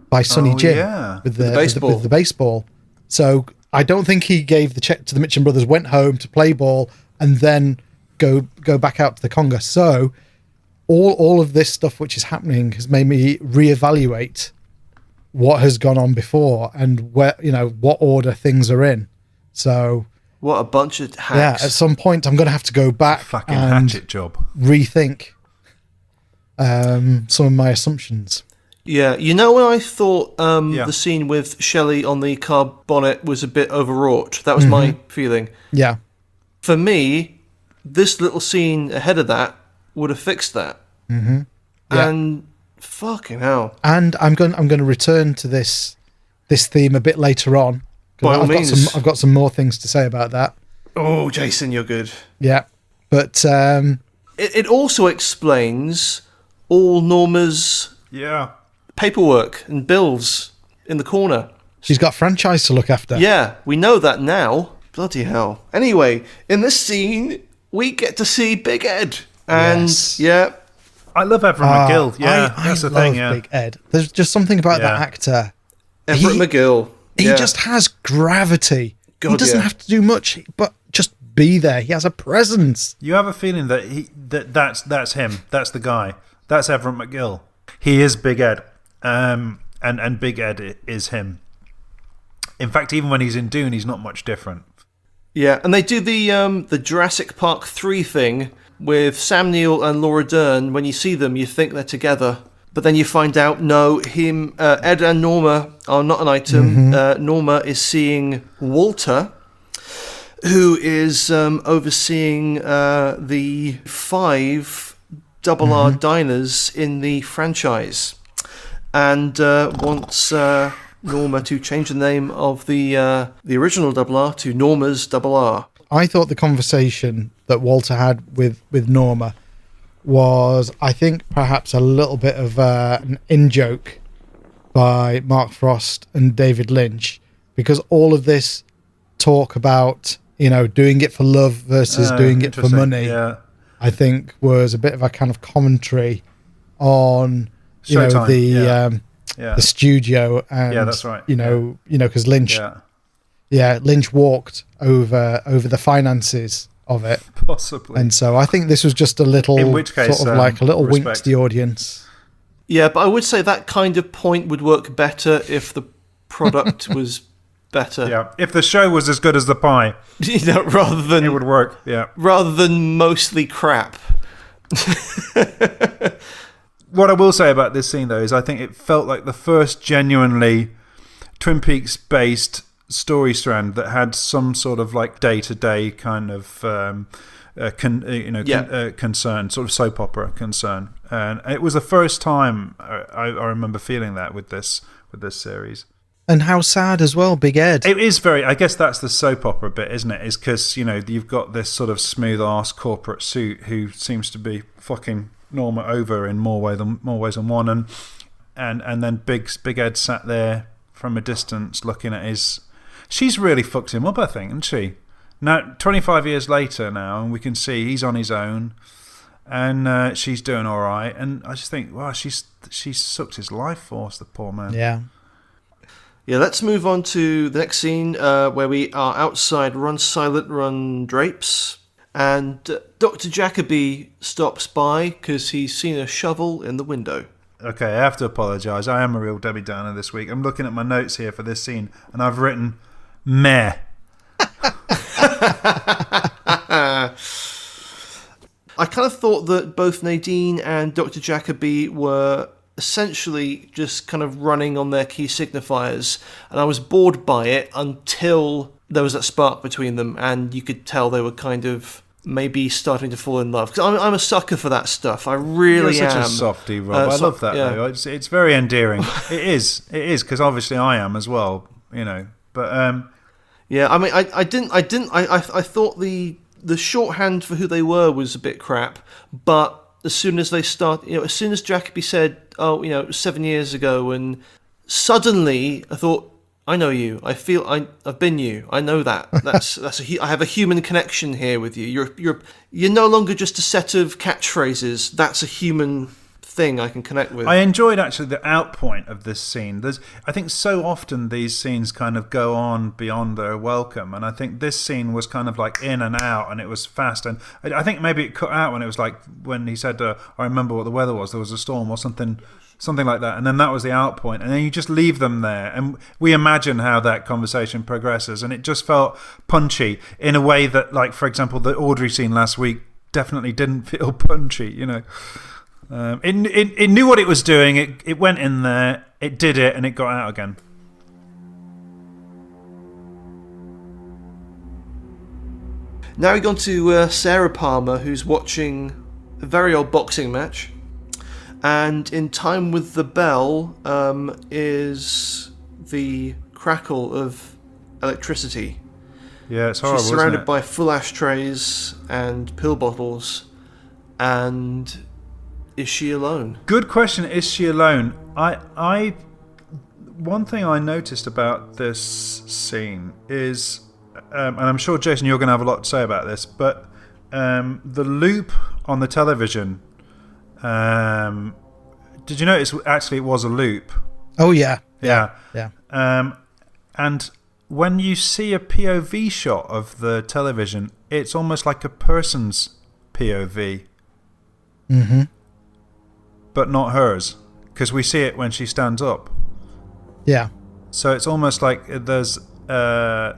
by Sonny Jim with the baseball. So I don't think he gave the check to the Mitchum brothers, went home to play ball, and then go back out to the conga. So all of this stuff which is happening has made me reevaluate what has gone on before and where, what order things are in. So what a bunch of hacks. Yeah, at some point I'm going to have to go back fucking and hatchet job. Rethink some of my assumptions. Yeah, when I thought the scene with Shelley on the car bonnet was a bit overwrought. That was my feeling. Yeah. For me, this little scene ahead of that would have fixed that. Mm-hmm. Yeah. And fucking hell. And I'm going to return to this theme a bit later on. By all means. I've got some more things to say about that. Oh, Jason, you're good. Yeah, but it also explains all Norma's paperwork and bills in the corner. She's got a franchise to look after. Yeah, we know that now. Bloody hell. Anyway, in this scene, we get to see Big Ed. And, I love Everett McGill. Yeah, that's the thing, yeah. Big Ed. There's just something about that actor. Everett McGill. He just has gravity. He doesn't have to do much, but just be there. He has a presence. You have a feeling that that's him. That's the guy. That's Everett McGill. He is Big Ed. And Big Ed is him. In fact, even when he's in Dune, he's not much different. Yeah, and they do the Jurassic Park 3 thing with Sam Neill and Laura Dern. When you see them, you think they're together. But then you find out, no, Ed and Norma are not an item. Norma is seeing Walter, who is overseeing the 5 Double R diners in the franchise. and wants Norma to change the name of the original R to Norma's RR. I thought the conversation that Walter had with Norma was, I think, perhaps a little bit of an in-joke by Mark Frost and David Lynch, because all of this talk about, doing it for love versus doing it for money, I think was a bit of a kind of commentary on, the studio, and that's right. Because Lynch, Lynch walked over the finances of it, possibly, and so I think this was just a little, in which case, sort of like a little respect. wink to the audience. Yeah, but I would say that kind of point would work better if the product was better. Yeah, if the show was as good as the pie, rather than it would work. Yeah, rather than mostly crap. What I will say about this scene, though, is I think it felt like the first genuinely Twin Peaks-based story strand that had some sort of like day-to-day kind of concern, sort of soap opera concern, and it was the first time I remember feeling that with this series. And how sad as well, Big Ed. It is very. I guess that's the soap opera bit, isn't it? Is because you've got this sort of smooth-ass corporate suit who seems to be fucking Norma over in more ways than one, and then Big Ed sat there from a distance looking at his. She's really fucked him up, I think, hasn't she? Now, 25 years later now, and we can see he's on his own, and she's doing all right, and I just think, wow, she's sucked his life force, the poor man. Yeah. Yeah, let's move on to the next scene where we are outside Run Silent, Run Drapes. And Dr. Jacoby stops by because he's seen a shovel in the window. Okay, I have to apologise. I am a real Debbie Downer this week. I'm looking at my notes here for this scene, and I've written, meh. I kind of thought that both Nadine and Dr. Jacoby were essentially just kind of running on their key signifiers, and I was bored by it until there was that spark between them, and you could tell they were kind of maybe starting to fall in love. Because I'm a sucker for that stuff. I really am. You're such a softie, Rob. I love that, though. It's very endearing. It is, because obviously I am as well, But yeah, I mean, I thought the shorthand for who they were was a bit crap, but as soon as they start, as soon as Jacoby said, "Oh, it was 7 years ago," and suddenly I thought, I know you. I feel I've been you. I know that. I have a human connection here with you. You're no longer just a set of catchphrases. That's a human thing I can connect with. I enjoyed actually the outpoint of this scene. I think so often these scenes kind of go on beyond their welcome, and I think this scene was kind of like in and out, and it was fast. And I think maybe it cut out when it was like when he said, "I remember what the weather was. There was a storm or something." Something like that, and then that was the outpoint, and then you just leave them there, and we imagine how that conversation progresses, and it just felt punchy in a way that, like, for example, the Audrey scene last week definitely didn't feel punchy. It knew what it was doing. It went in there, it did it, and it got out again. Now we've gone to Sarah Palmer, who's watching a very old boxing match. And in time with the bell is the crackle of electricity. Yeah, it's horrible. She's surrounded isn't it? by full ashtrays and pill bottles. And is she alone? Good question. Is she alone? One thing I noticed about this scene is, and I'm sure, Jason, you're going to have a lot to say about this, but the loop on the television. Did you notice actually it was a loop? Oh yeah. And when you see a POV shot of the television, it's almost like a person's POV. Mm-hmm. But not hers, because we see it when she stands up. Yeah. So it's almost like there's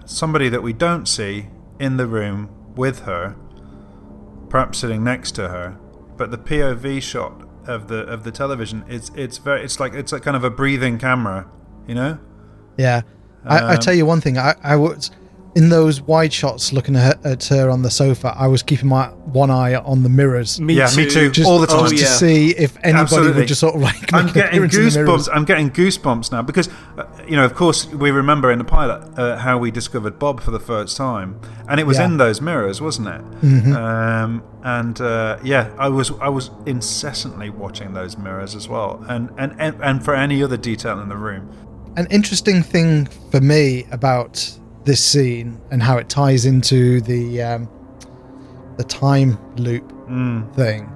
somebody that we don't see in the room with her, perhaps sitting next to her. But the POV shot of the television, it's like kind of a breathing camera, Yeah, I tell you one thing. I was in those wide shots looking at her on the sofa, I was keeping my one eye on the mirrors. Me too. Just, all the time. Just to see if anybody would just sort of like I'm getting goosebumps. I'm getting goosebumps now because, of course, we remember in the pilot how we discovered Bob for the first time, and it was in those mirrors, wasn't it? I was incessantly watching those mirrors as well, and for any other detail in the room. An interesting thing for me about this scene and how it ties into the time loop thing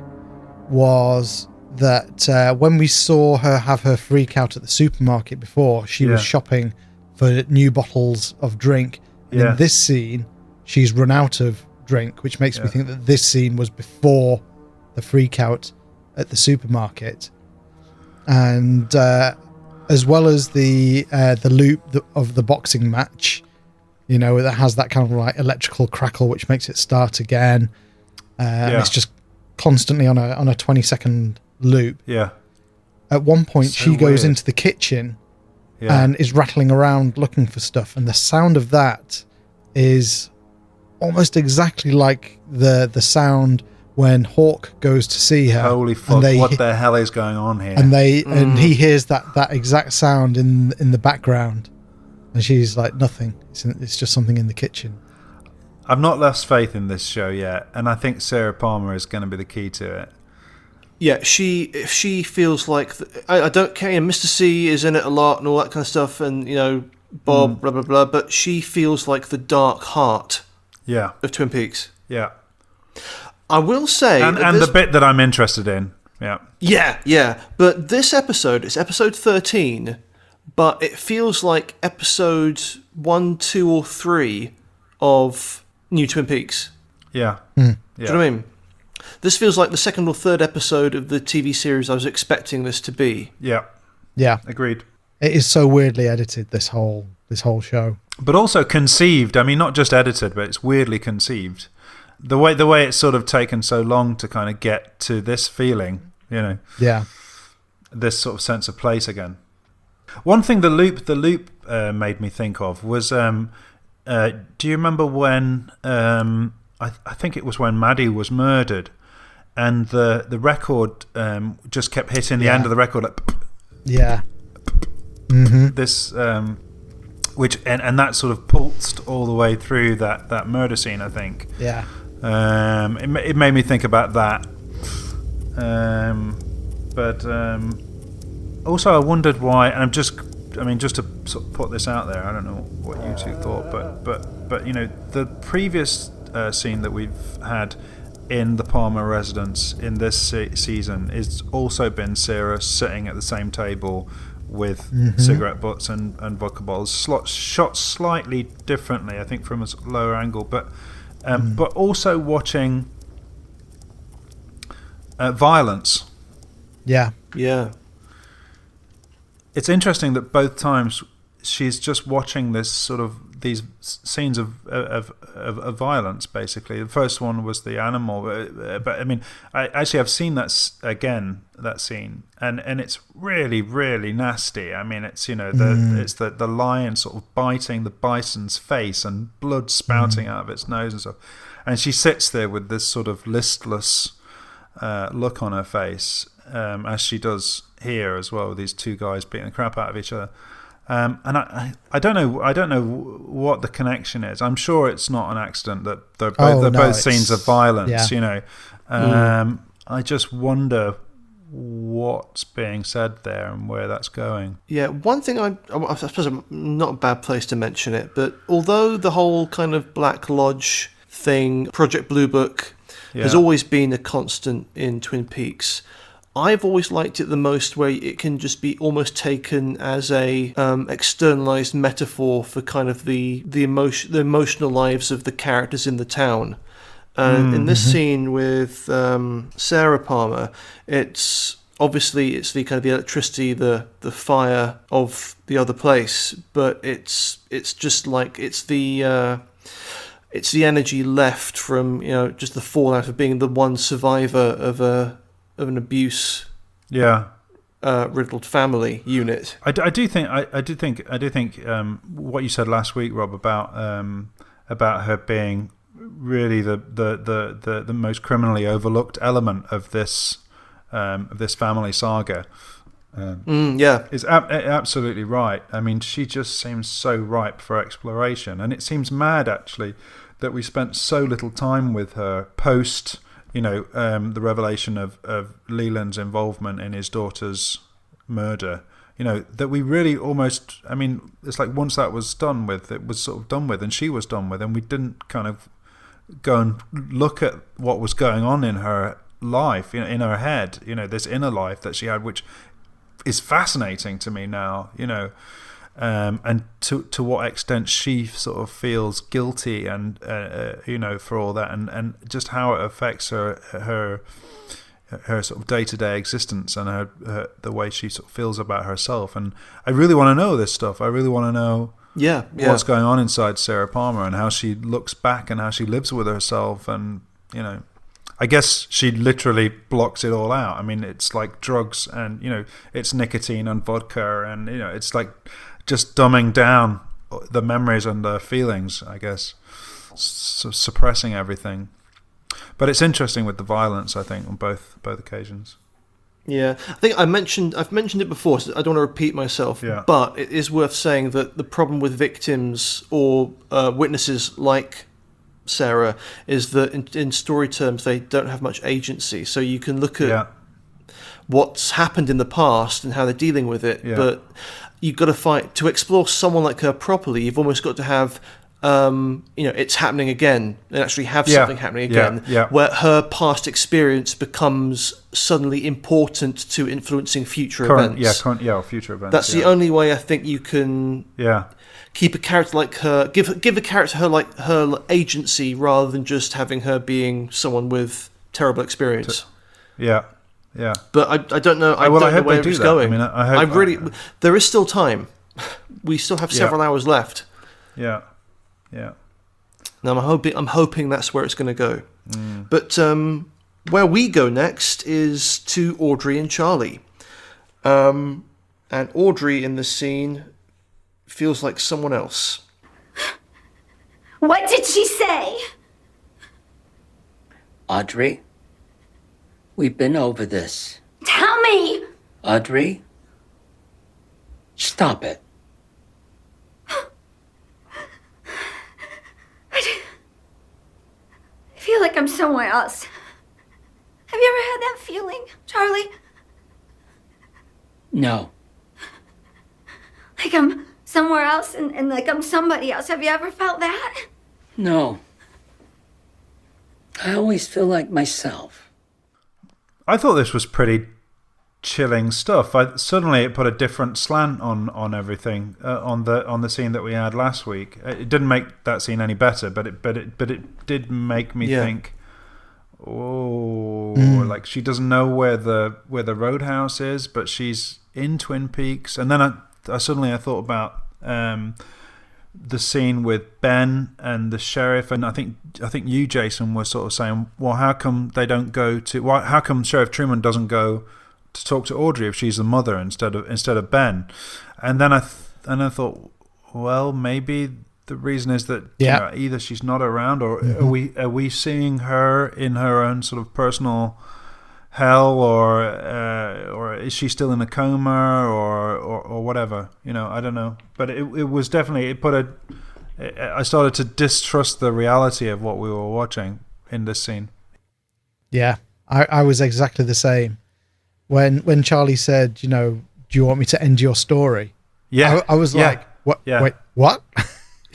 was that when we saw her have her freak out at the supermarket before, she was shopping for new bottles of drink. And in this scene, she's run out of drink, which makes me think that this scene was before the freak out at the supermarket. And as well as the loop of the boxing match, that has that kind of like electrical crackle which makes it start again. And it's just constantly on a 20-second loop. Yeah. At one point, she goes into the kitchen and is rattling around looking for stuff, and the sound of that is almost exactly like the sound when Hawk goes to see her. Holy fuck! What the hell is going on here? And and he hears that exact sound in the background. And she's like, nothing. It's just something in the kitchen. I've not lost faith in this show yet, and I think Sarah Palmer is going to be the key to it. Yeah, she feels like I don't care. Mr. C is in it a lot and all that kind of stuff, and Bob, blah blah blah. But she feels like the dark heart. Of Twin Peaks. Yeah. I will say, and the bit that I'm interested in. Yeah. But this episode, it's episode 13. But it feels like episode 1, 2, or 3 of New Twin Peaks. Yeah. Do you know what I mean? This feels like the second or third episode of the TV series I was expecting this to be. Yeah. Agreed. It is so weirdly edited, this whole show. But also conceived. I mean, not just edited, but it's weirdly conceived. The way it's sort of taken so long to kind of get to this feeling, Yeah. This sort of sense of place again. One thing the loop made me think of was, do you remember when I think it was when Maddie was murdered, and the record just kept hitting the end of the record, like, this which and that sort of pulsed all the way through that murder scene, I think. It made me think about that, but also I wondered why, and just to sort of put this out there, I don't know what you two thought, but the previous scene that we've had in the Palmer residence in this season is also been Sarah sitting at the same table with cigarette butts and vodka bottles, shot slightly differently, I think from a lower angle, but also watching violence. Yeah. It's interesting that both times she's just watching this sort of these scenes of violence. Basically, the first one was the animal, but I mean, I've seen that scene, and it's really, really nasty. I mean, it's it's the lion sort of biting the bison's face and blood spouting out of its nose and stuff, and she sits there with this sort of listless look on her face, as she does here as well, with these two guys beating the crap out of each other. And I don't know what the connection is. I'm sure it's not an accident that they're both scenes of violence. I just wonder what's being said there and where that's going. Yeah, one thing I suppose not a bad place to mention it, but although the whole kind of Black Lodge thing, Project Blue Book, has always been a constant in Twin Peaks, I've always liked it the most where it can just be almost taken as a externalized metaphor for kind of the emotional lives of the characters in the town. In this scene with Sarah Palmer, it's the kind of the electricity, the fire of the other place, but it's just like it's the energy left from just the fallout of being the one survivor of an abuse riddled family unit. I do think what you said last week, Rob, about about her being really the most criminally overlooked element of this family saga. Is absolutely right. I mean, she just seems so ripe for exploration, and it seems mad actually that we spent so little time with her post, the revelation of Leland's involvement in his daughter's murder. That we really almost, I mean, it's like once that was done with, it was sort of done with, and she was done with, and we didn't kind of go and look at what was going on in her life, in her head, this inner life that she had, which is fascinating to me now, and to what extent she sort of feels guilty and for all that, and just how it affects her sort of day-to-day existence and her the way she sort of feels about herself. And I really want to know this stuff. I really want to know what's going on inside Sarah Palmer and how she looks back and how she lives with herself. And I guess she literally blocks it all out. I mean, it's like drugs, and it's nicotine and vodka, and it's like just dumbing down the memories and the feelings, I guess, suppressing everything. But it's interesting with the violence, I think, on both occasions. Yeah, I think I've mentioned it before, so I don't want to repeat myself. Yeah. But it is worth saying that the problem with victims or witnesses like Sarah is that in story terms they don't have much agency. So you can look at what's happened in the past and how they're dealing with it, but you've got to fight to explore someone like her properly. You've almost got to have it's happening again, and actually have something happening again, where her past experience becomes suddenly important to influencing future events. Future events. That's the only way I think you can keep a character like her, give a character her agency, rather than just having her being someone with terrible experience. But I don't know. I don't know where it's going. I mean, I hope there is still time. We still have several hours left. Yeah. Now I'm hoping that's where it's going to go. But where we go next is to Audrey and Charlie. And Audrey in the scene feels like someone else. What did she say? Audrey, we've been over this. Tell me! Audrey, stop it. I feel like I'm somewhere else. Have you ever had that feeling, Charlie? No. Like I'm somewhere else and like I'm somebody else. Have you ever felt that? No. I always feel like myself. I thought this was pretty chilling stuff. Suddenly it put a different slant on everything on the scene that we had last week. It didn't make that scene any better, but it did make me think. Like she doesn't know where the roadhouse is, but she's in Twin Peaks. And then I suddenly thought about the scene with Ben and the sheriff, and I think you, Jason, were sort of saying, well, how come they don't go to? How come Sheriff Truman doesn't go to talk to Audrey if she's the mother instead of Ben? And then I thought, well, maybe the reason is that either she's not around, or are we seeing her in her own sort of personal hell, or is she still in a coma, or whatever? I don't know. But it was definitely I started to distrust the reality of what we were watching in this scene. Yeah, I was exactly the same. When Charlie said, do you want me to end your story? Yeah, I was like, what? Yeah. Wait, what?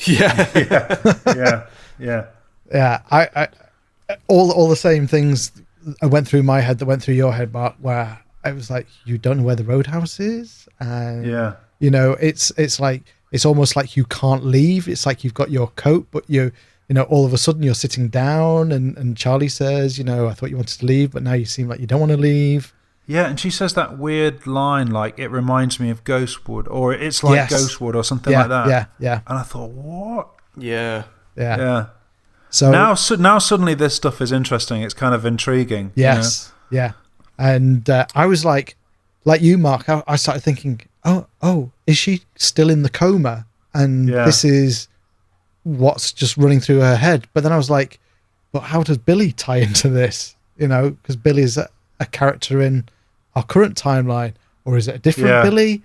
Yeah. I all the same things went through my head that went through your head, Mark, where I was like, you don't know where the roadhouse is, and it's like, it's almost like you can't leave. It's like you've got your coat, but all of a sudden you're sitting down, and Charlie says, I thought you wanted to leave, but now you seem like you don't want to leave. Yeah, and she says that weird line like, it reminds me of Ghostwood, or it's like Ghostwood, or something like that. Yeah. And I thought, what? Yeah. So now suddenly this stuff is interesting. It's kind of intriguing. Yes. Yeah. And I was like you, Mark, I started thinking, oh, is she still in the coma? And this is what's just running through her head. But then I was like, but how does Billy tie into this? You know, because Billy is a character in our current timeline, or is it a different Billy?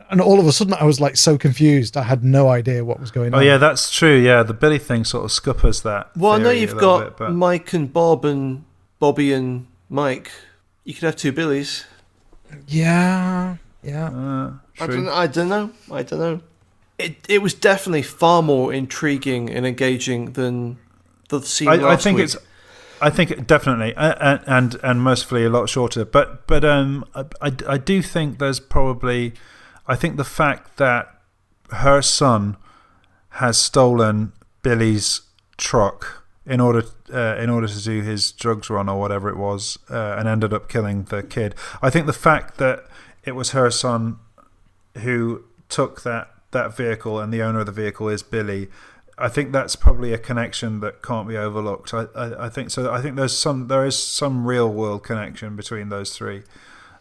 And all of a sudden I was like so confused. I had no idea what was going on. Oh yeah, that's true. Yeah, the Billy thing sort of scuppers that. Well, I know you've got bit, but... Mike and Bob and Bobby and Mike. You could have two Billys. Yeah. I don't know. It was definitely far more intriguing and engaging than the scene last week. I think definitely, and mercifully a lot shorter. But I do think there's probably, I think the fact that her son has stolen Billy's truck in order to do his drugs run or whatever it was, and ended up killing the kid. I think the fact that it was her son who took that vehicle and the owner of the vehicle is Billy. I think that's probably a connection that can't be overlooked. I think so. I think there is some real world connection between those three.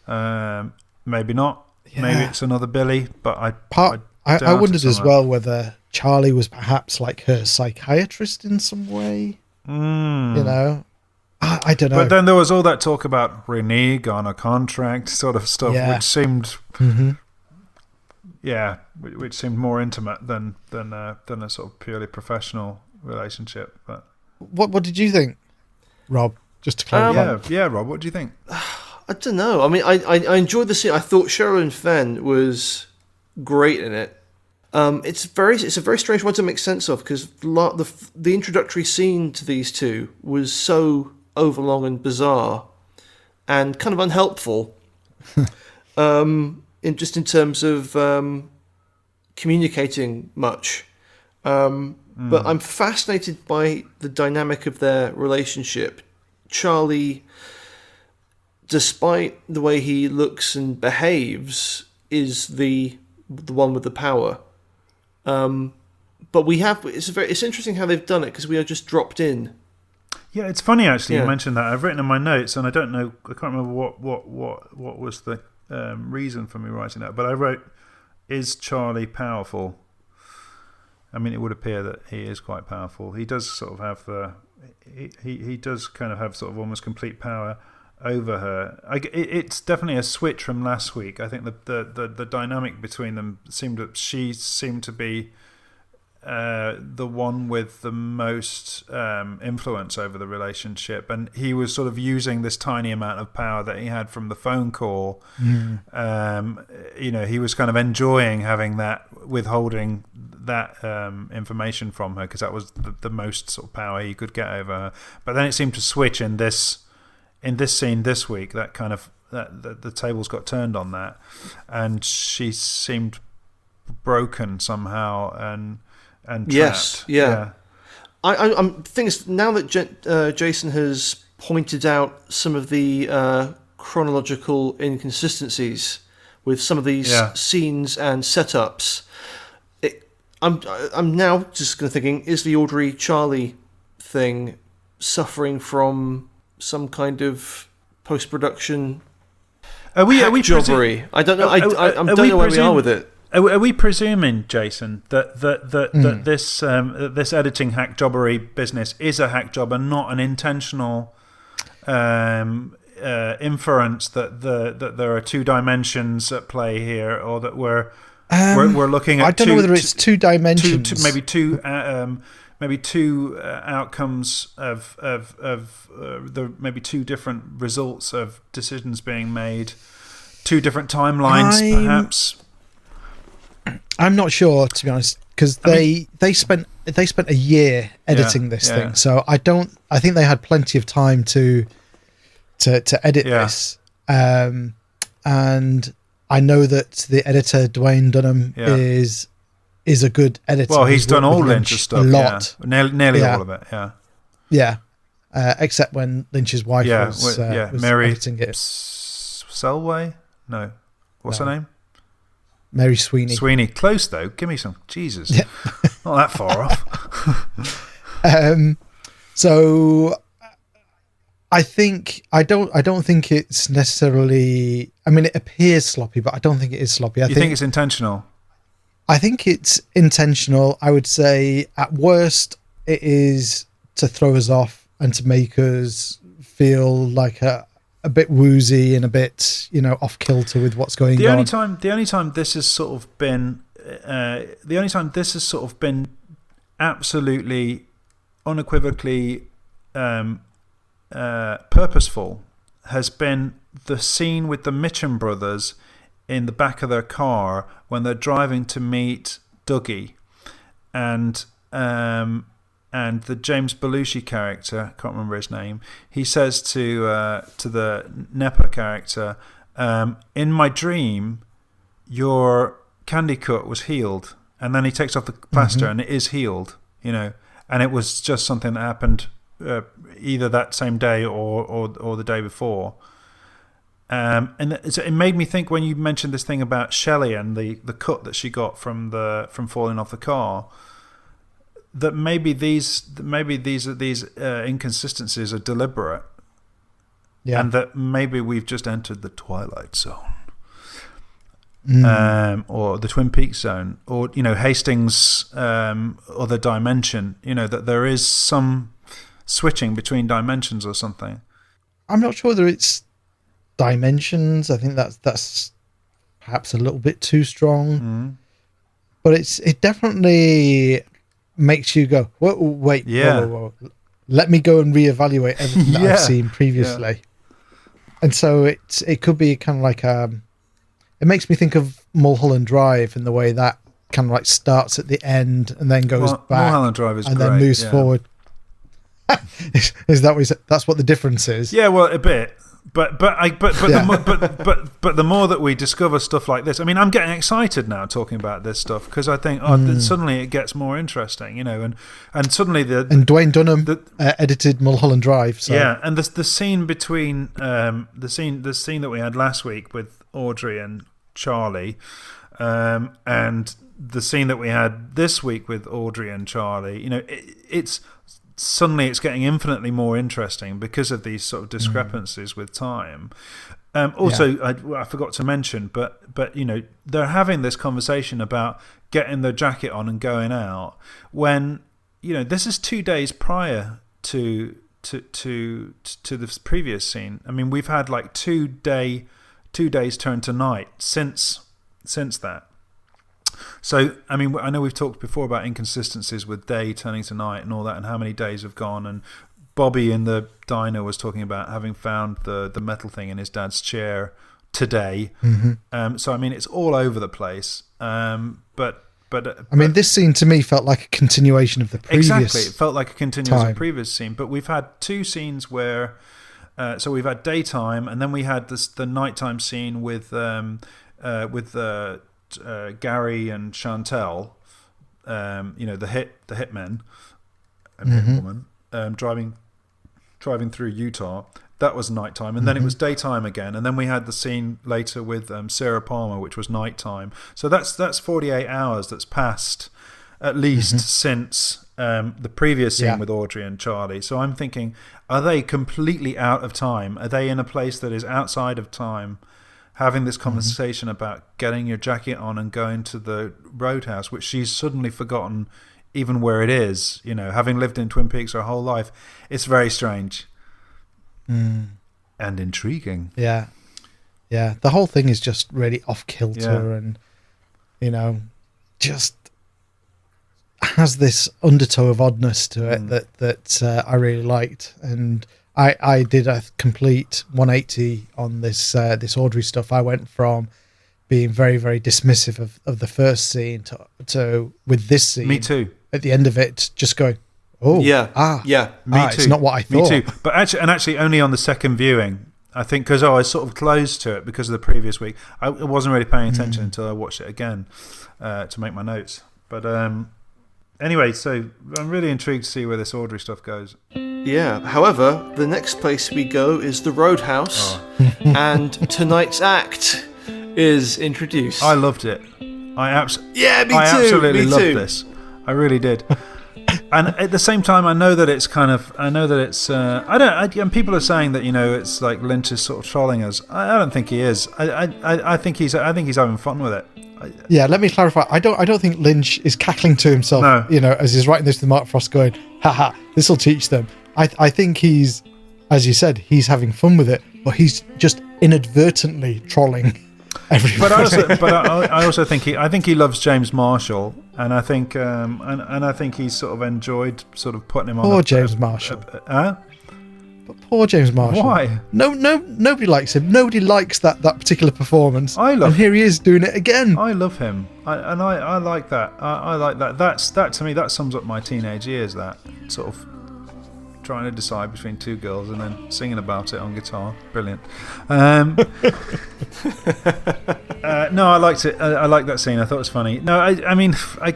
Maybe not. Yeah. Maybe it's another Billy. But I wondered as well whether Charlie was perhaps like her psychiatrist in some way. You know, I don't know. But then there was all that talk about renege on a contract sort of stuff, which seemed. Mm-hmm. Yeah, which seemed more intimate than a sort of purely professional relationship. But what did you think, Rob? Just to clarify. Yeah, Rob. What do you think? I don't know. I mean, I enjoyed the scene. I thought Sherilyn Fenn was great in it. It's a very strange one to make sense of because the introductory scene to these two was so overlong and bizarre, and kind of unhelpful. In terms of communicating much. But I'm fascinated by the dynamic of their relationship. Charlie, despite the way he looks and behaves, is the one with the power. But it's interesting how they've done it because we are just dropped in. Yeah, it's funny actually. You mentioned that. I've written in my notes, and I can't remember what was the reason for me writing that, but I wrote, is Charlie powerful? I mean, it would appear that he is quite powerful. He does sort of have he does kind of have sort of almost complete power over her. It's definitely a switch from last week. I think the dynamic between them she seemed to be the one with the most influence over the relationship, and he was sort of using this tiny amount of power that he had from the phone call. He was kind of enjoying having that, withholding that information from her because that was the most sort of power he could get over her. But then it seemed to switch in this scene this week. That kind of the tables got turned on that, and she seemed broken somehow and trapped. Yes, yeah. I'm thing is, now that Jason has pointed out some of the chronological inconsistencies with some of these scenes and setups, I'm now just kind of thinking: is the Audrey Charlie thing suffering from some kind of post-production jobbery? I don't know. I don't know where we are with it. Are we presuming, Jason, that this editing hack jobbery business is a hack job and not an intentional inference that there are two dimensions at play here, or that we're looking at? I don't know whether it's two dimensions. Maybe two outcomes of maybe two different results of decisions being made, two different timelines, perhaps. I'm not sure, to be honest, because they spent a year editing this thing, so I think they had plenty of time to edit this, and I know that the editor Dwayne Dunham is a good editor. Well, he's done all Lynch's stuff, a lot, nearly all of it, except when Lynch's wife was Mary editing it. Selway? No, what's her name? Mary Sweeney. Close though. Give me some. Jesus. Not that far off. So I don't think it's necessarily, I mean, it appears sloppy, but I don't think it is sloppy. You think it's intentional? I think it's intentional. I would say at worst it is to throw us off and to make us feel like a bit woozy and a bit, off kilter with what's going on. The only time this has sort of been absolutely, unequivocally purposeful has been the scene with the Mitchum brothers in the back of their car when they're driving to meet Dougie, and the James Belushi character, can't remember his name, he says to the Nepa character, in my dream your candy cut was healed, and then he takes off the plaster and it is healed, and it was just something that happened either that same day or the day before. And it made me think when you mentioned this thing about Shelley and the cut that she got from falling off the car, that maybe these inconsistencies are deliberate, and that maybe we've just entered the Twilight Zone, or the Twin Peaks zone, or Hastings' other dimension. That there is some switching between dimensions or something. I'm not sure whether it's dimensions. I think that's perhaps a little bit too strong, but it definitely makes you go, wait, whoa. Let me go and reevaluate everything that I've seen previously. And so it could be kind of like it makes me think of Mulholland Drive in the way that kind of like starts at the end and then goes back. Mulholland Drive is and great, then moves forward. Is that that's what the difference is? Yeah, well, a bit. But the more that we discover stuff like this, I mean, I'm getting excited now talking about this stuff because I think suddenly it gets more interesting, and suddenly and Dwayne Dunham edited Mulholland Drive. So. Yeah, and the scene between the scene that we had last week with Audrey and Charlie, and the scene that we had this week with Audrey and Charlie, it's. Suddenly it's getting infinitely more interesting because of these sort of discrepancies with time. Also, I forgot to mention, but they're having this conversation about getting their jacket on and going out when this is 2 days prior to the previous scene. I mean, we've had like 2 days turn to night since that. So, I mean, I know we've talked before about inconsistencies with day turning to night and all that, and how many days have gone. And Bobby in the diner was talking about having found the metal thing in his dad's chair today. So, I mean, it's all over the place. But I mean, this scene to me felt like a continuation of the previous. Exactly, it felt like a continuation of the previous scene. But we've had 2 scenes where, so we've had daytime, and then we had the nighttime scene with Gary and Chantel, the hitmen and hitwoman, driving through Utah. That was nighttime, and then it was daytime again, and then we had the scene later with Sarah Palmer, which was nighttime. So that's 48 hours that's passed at least since the previous scene with Audrey and Charlie. So I'm thinking, are they completely out of time? Are they in a place that is outside of time? Having this conversation about getting your jacket on and going to the roadhouse, which she's suddenly forgotten even where it is, having lived in Twin Peaks her whole life. It's very strange and intriguing. Yeah. The whole thing is just really off kilter and, just has this undertow of oddness to it that I really liked. And I did a complete 180 on this Audrey stuff. I went from being very, very dismissive of the first scene to with this scene. Me too. At the end of it, just going, me too. It's not what I thought. Me too. But actually only on the second viewing, I think, because I was sort of close to it because of the previous week. I wasn't really paying attention until I watched it again to make my notes. But anyway, so I'm really intrigued to see where this Audrey stuff goes. Yeah, however, the next place we go is the Roadhouse, and tonight's act is introduced. I loved it. Me too. I absolutely loved this. I really did. And at the same time, I know that it's and people are saying that it's like Lynch is sort of trolling us. I don't think he is. I think he's having fun with it. Let me clarify. I don't think Lynch is cackling to himself, as he's writing this to Mark Frost going, haha, this will teach them. I think he's, as you said, he's having fun with it, but he's just inadvertently trolling everybody. But I also think he loves James Marshall, and I think I think he's sort of enjoyed sort of putting him on. Poor James Marshall. But poor James Marshall. Why? No, nobody likes him. Nobody likes that particular performance. I love. And here he is doing it again. I love him. I like that. I like that. That to me, that sums up my teenage years. That sort of trying to decide between two girls and then singing about it on guitar. Brilliant. No, I liked it. I liked that scene. I thought it was funny. No, I mean, I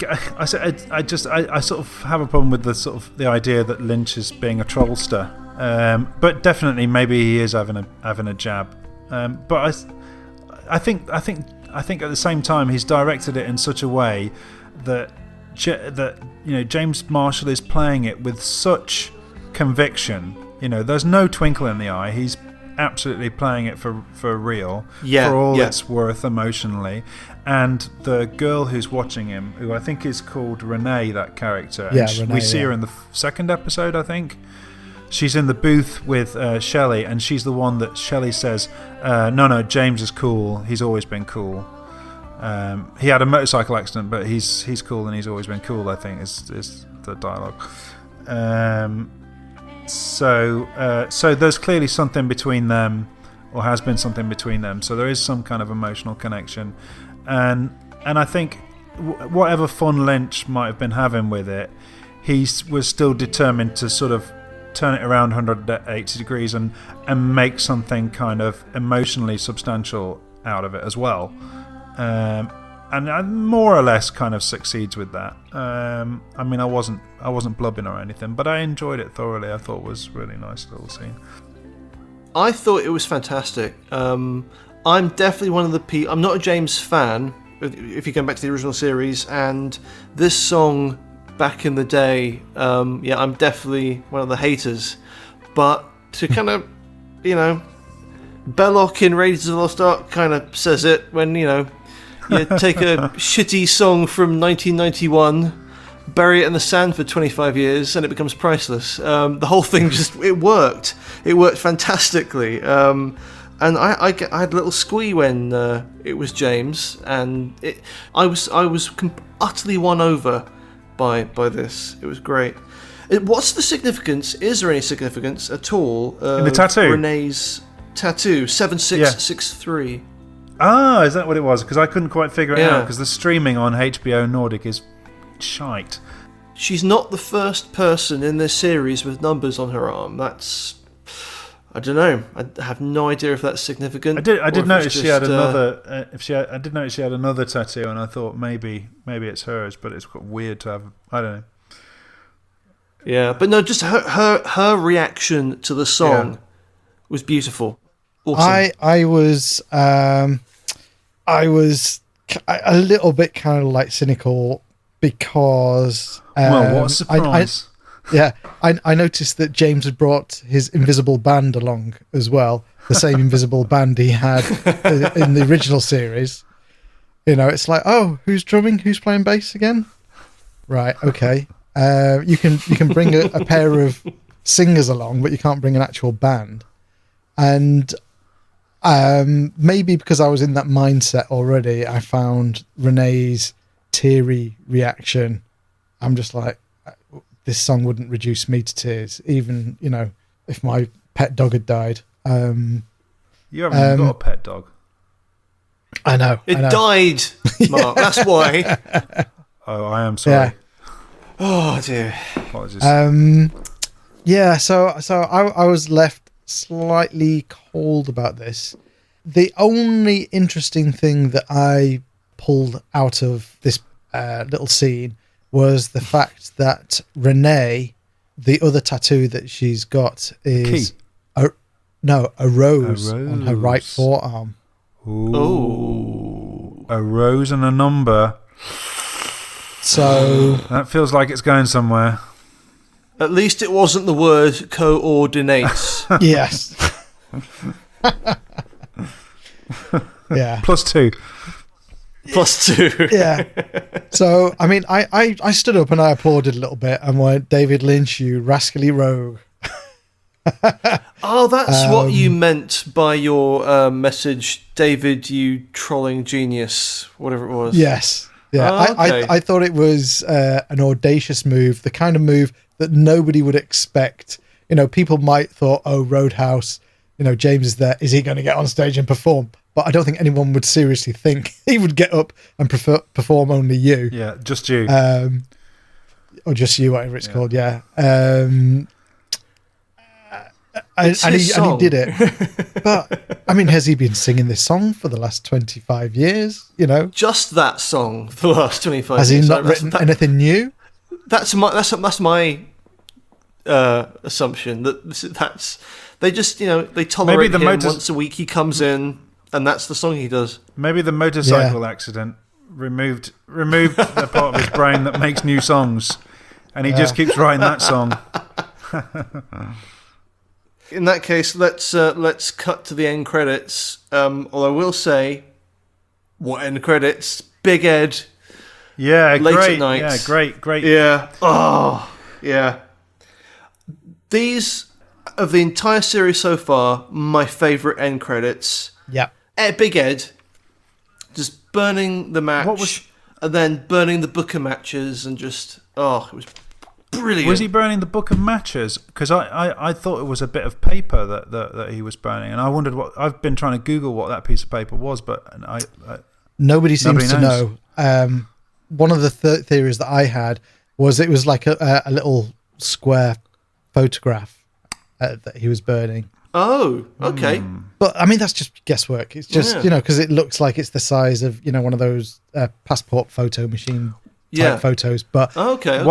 sort of have a problem with the sort of the idea that Lynch is being a trollster. But definitely, maybe he is having a jab. But I think at the same time he's directed it in such a way that James Marshall is playing it with such conviction. There's no twinkle in the eye. He's absolutely playing it for real, for all it's worth emotionally. And the girl who's watching him, who I think is called Renee, that character, Renee, we see her in the second episode, I think. She's in the booth with Shelley, and she's the one that Shelley says, no, James is cool. He's always been cool. He had a motorcycle accident, but he's cool and he's always been cool, I think, is the dialogue. So there's clearly something between them, or has been something between them. So there is some kind of emotional connection. And I think whatever fun Lynch might have been having with it, he was still determined to sort of turn it around 180 degrees and make something kind of emotionally substantial out of it as well. And more or less kind of succeeds with that. I mean, I wasn't blubbing or anything, but I enjoyed it thoroughly. I thought it was a really nice little scene. I thought it was fantastic. I'm definitely one of the people. I'm not a James fan, if you go back to the original series, and this song back in the day, I'm definitely one of the haters. But to kind of, Belloc in Raiders of the Lost Ark kind of says it when, you take a shitty song from 1991, bury it in the sand for 25 years, and it becomes priceless. The whole thing it worked. It worked fantastically. And I had a little squee when it was James, and I was utterly won over by this. It was great. What's the significance? Is there any significance at all in the tattoo? Renee's tattoo 7663. Ah, is that what it was? Because I couldn't quite figure it out, because the streaming on HBO Nordic is shite. She's not the first person in this series with numbers on her arm. That's, I don't know. I have no idea if that's significant. I did notice she had another. I did notice she had another tattoo, and I thought maybe it's hers, but it's quite weird to have. I don't know. Yeah, but no, just her reaction to the song was beautiful. Awesome. I was a little bit kind of like cynical because well, what a surprise. I noticed that James had brought his invisible band along as well, the same invisible band he had in the original series. It's like, oh, who's drumming? Who's playing bass again? Right, okay. You can bring a pair of singers along, but you can't bring an actual band. And maybe because I was in that mindset already, I found Renee's teary reaction. I'm just like, this song wouldn't reduce me to tears, even if my pet dog had died. You haven't got a pet dog. I know. It died, Mark. That's why. Oh, I am sorry. Yeah. Oh dear. Apologies. So I was left slightly cold about this. The only interesting thing that I pulled out of this little scene was the fact that Renee, the other tattoo that she's got is a rose on her right forearm. Ooh. A rose and a number. So that feels like it's going somewhere. At least it wasn't the word coordinates. Yes. Yeah. +2. +2. Yeah. So, I mean, I stood up and I applauded a little bit and went, David Lynch, you rascally rogue. Oh, that's what you meant by your message, David, you trolling genius, whatever it was. Yes. Yeah. Oh, okay. I thought it was an audacious move, the kind of move that nobody would expect. You know, people might thought, oh, Roadhouse, you know, James is there. Is he going to get on stage and perform? But I don't think anyone would seriously think he would get up and perform Only You. Yeah, just you. Or just you, whatever it's called, yeah. And he did it. But, I mean, has he been singing this song for the last 25 years, you know? Just that song for the last 25 years. Has he not written anything new? That's my assumption. That's they just, you know, they tolerate him once a week. He comes in, and that's the song he does. Maybe the motorcycle accident removed the part of his brain that makes new songs, and he just keeps writing that song. In that case, let's cut to the end credits. Although I will say, what end credits? Big Ed. Yeah, late great. At night. Yeah, great. Yeah. Oh, yeah. These of the entire series so far, my favourite end credits. Yeah. Big Ed just burning the match and then burning the Booker matches and just it was brilliant. Was he burning the book of matches? Because I thought it was a bit of paper that he was burning, and I wondered what. I've been trying to Google what that piece of paper was, but nobody seems to knows. know. One of the theories that I had was it was like a little square photograph that he was burning. Oh, okay. But I mean, that's just guesswork. It's just, you know, because it looks like it's the size of, you know, one of those passport photo machine type photos. But okay.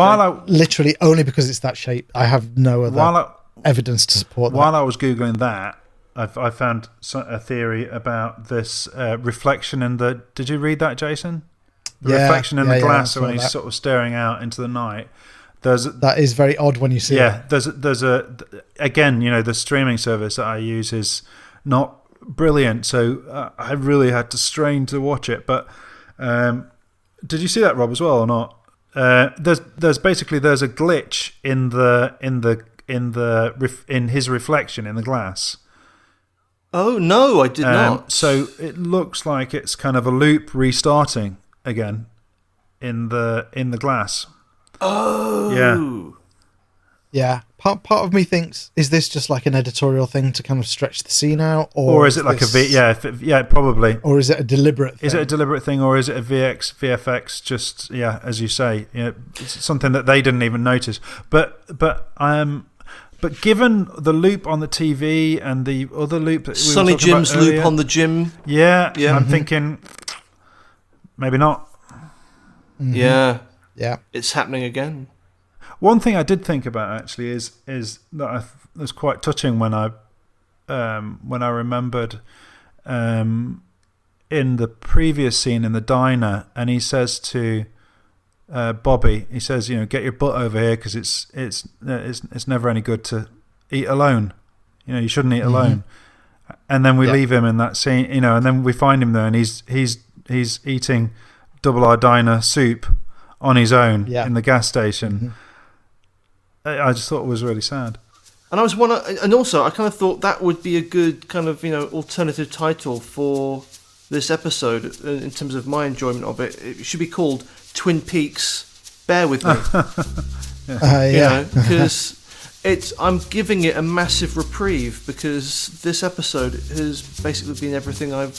Literally only because it's that shape, I have no other evidence to support that. While I was Googling that, I found a theory about this reflection in the. Did you read that, Jason? The reflection in the glass when he's sort of staring out into the night. That is very odd when you see it. Yeah, there's again, you know, the streaming service that I use is not brilliant, so I really had to strain to watch it. But did you see that, Rob, as well or not? There's basically a glitch in his reflection in the glass. Oh no, I did not. So it looks like it's kind of a loop restarting again in the glass. Oh. Yeah. Part of me thinks, is this just like an editorial thing to kind of stretch the scene out, or is it like probably, or is it a deliberate thing? Is it a deliberate thing, or is it a VFX? Just as you say, you know, it's something that they didn't even notice. But given the loop on the TV and the other loop that we Sonny were talking Jim's about earlier, loop on the gym, I'm thinking maybe not. Yeah, yeah, it's happening again. One thing I did think about actually is that was quite touching when I remembered in the previous scene in the diner, and he says to Bobby, he says, you know, get your butt over here because it's never any good to eat alone. You know, you shouldn't eat alone. And then we leave him in that scene, you know, and then we find him there, and he's eating Double R Diner soup on his own in the gas station. I just thought it was really sad. And and also I kind of thought that would be a good kind of, you know, alternative title for this episode in terms of my enjoyment of it. It should be called Twin Peaks Bear With Me. You know, because I'm giving it a massive reprieve because this episode has basically been everything I've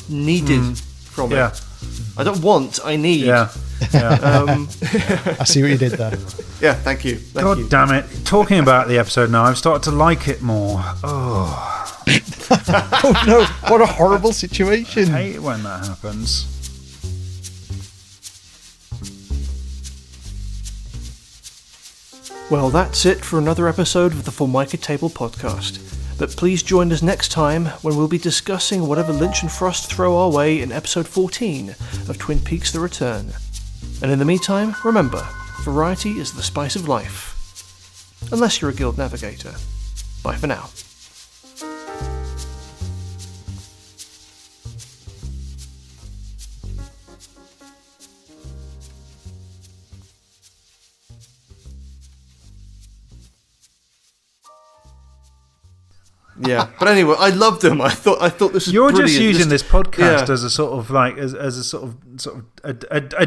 needed from it. I don't want, I need. I see what you did there. Yeah, thank you. God damn it. Talking about the episode now, I've started to like it more. Oh. Oh no, what a horrible situation. I hate it when that happens. Well, that's it for another episode of the Formica Table podcast. But please join us next time when we'll be discussing whatever Lynch and Frost throw our way in episode 14 of Twin Peaks The Return. And in the meantime, remember, variety is the spice of life. Unless you're a guild navigator. Bye for now. Yeah, but anyway, I loved him. I thought this was. You're brilliant. just using this podcast Yeah. as a sort of like as a sort of a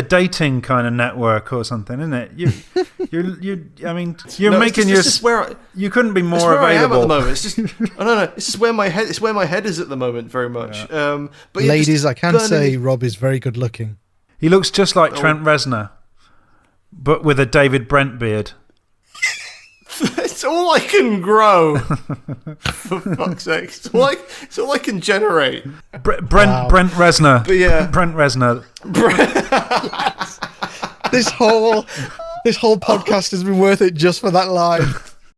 dating kind of network or something, isn't it? I mean, you're making your. You couldn't be more where available. I am at the moment. It's just no. This is where my head. It's where my head is at the moment, very much. Yeah. But yeah, ladies, I can say Rob is very good looking. He looks just like Trent Reznor, but with a David Brent beard. It's all I can grow. For fuck's sake, it's all I can generate. Brent Reznor. But yeah, Brent Reznor. This whole podcast has been worth it just for that line.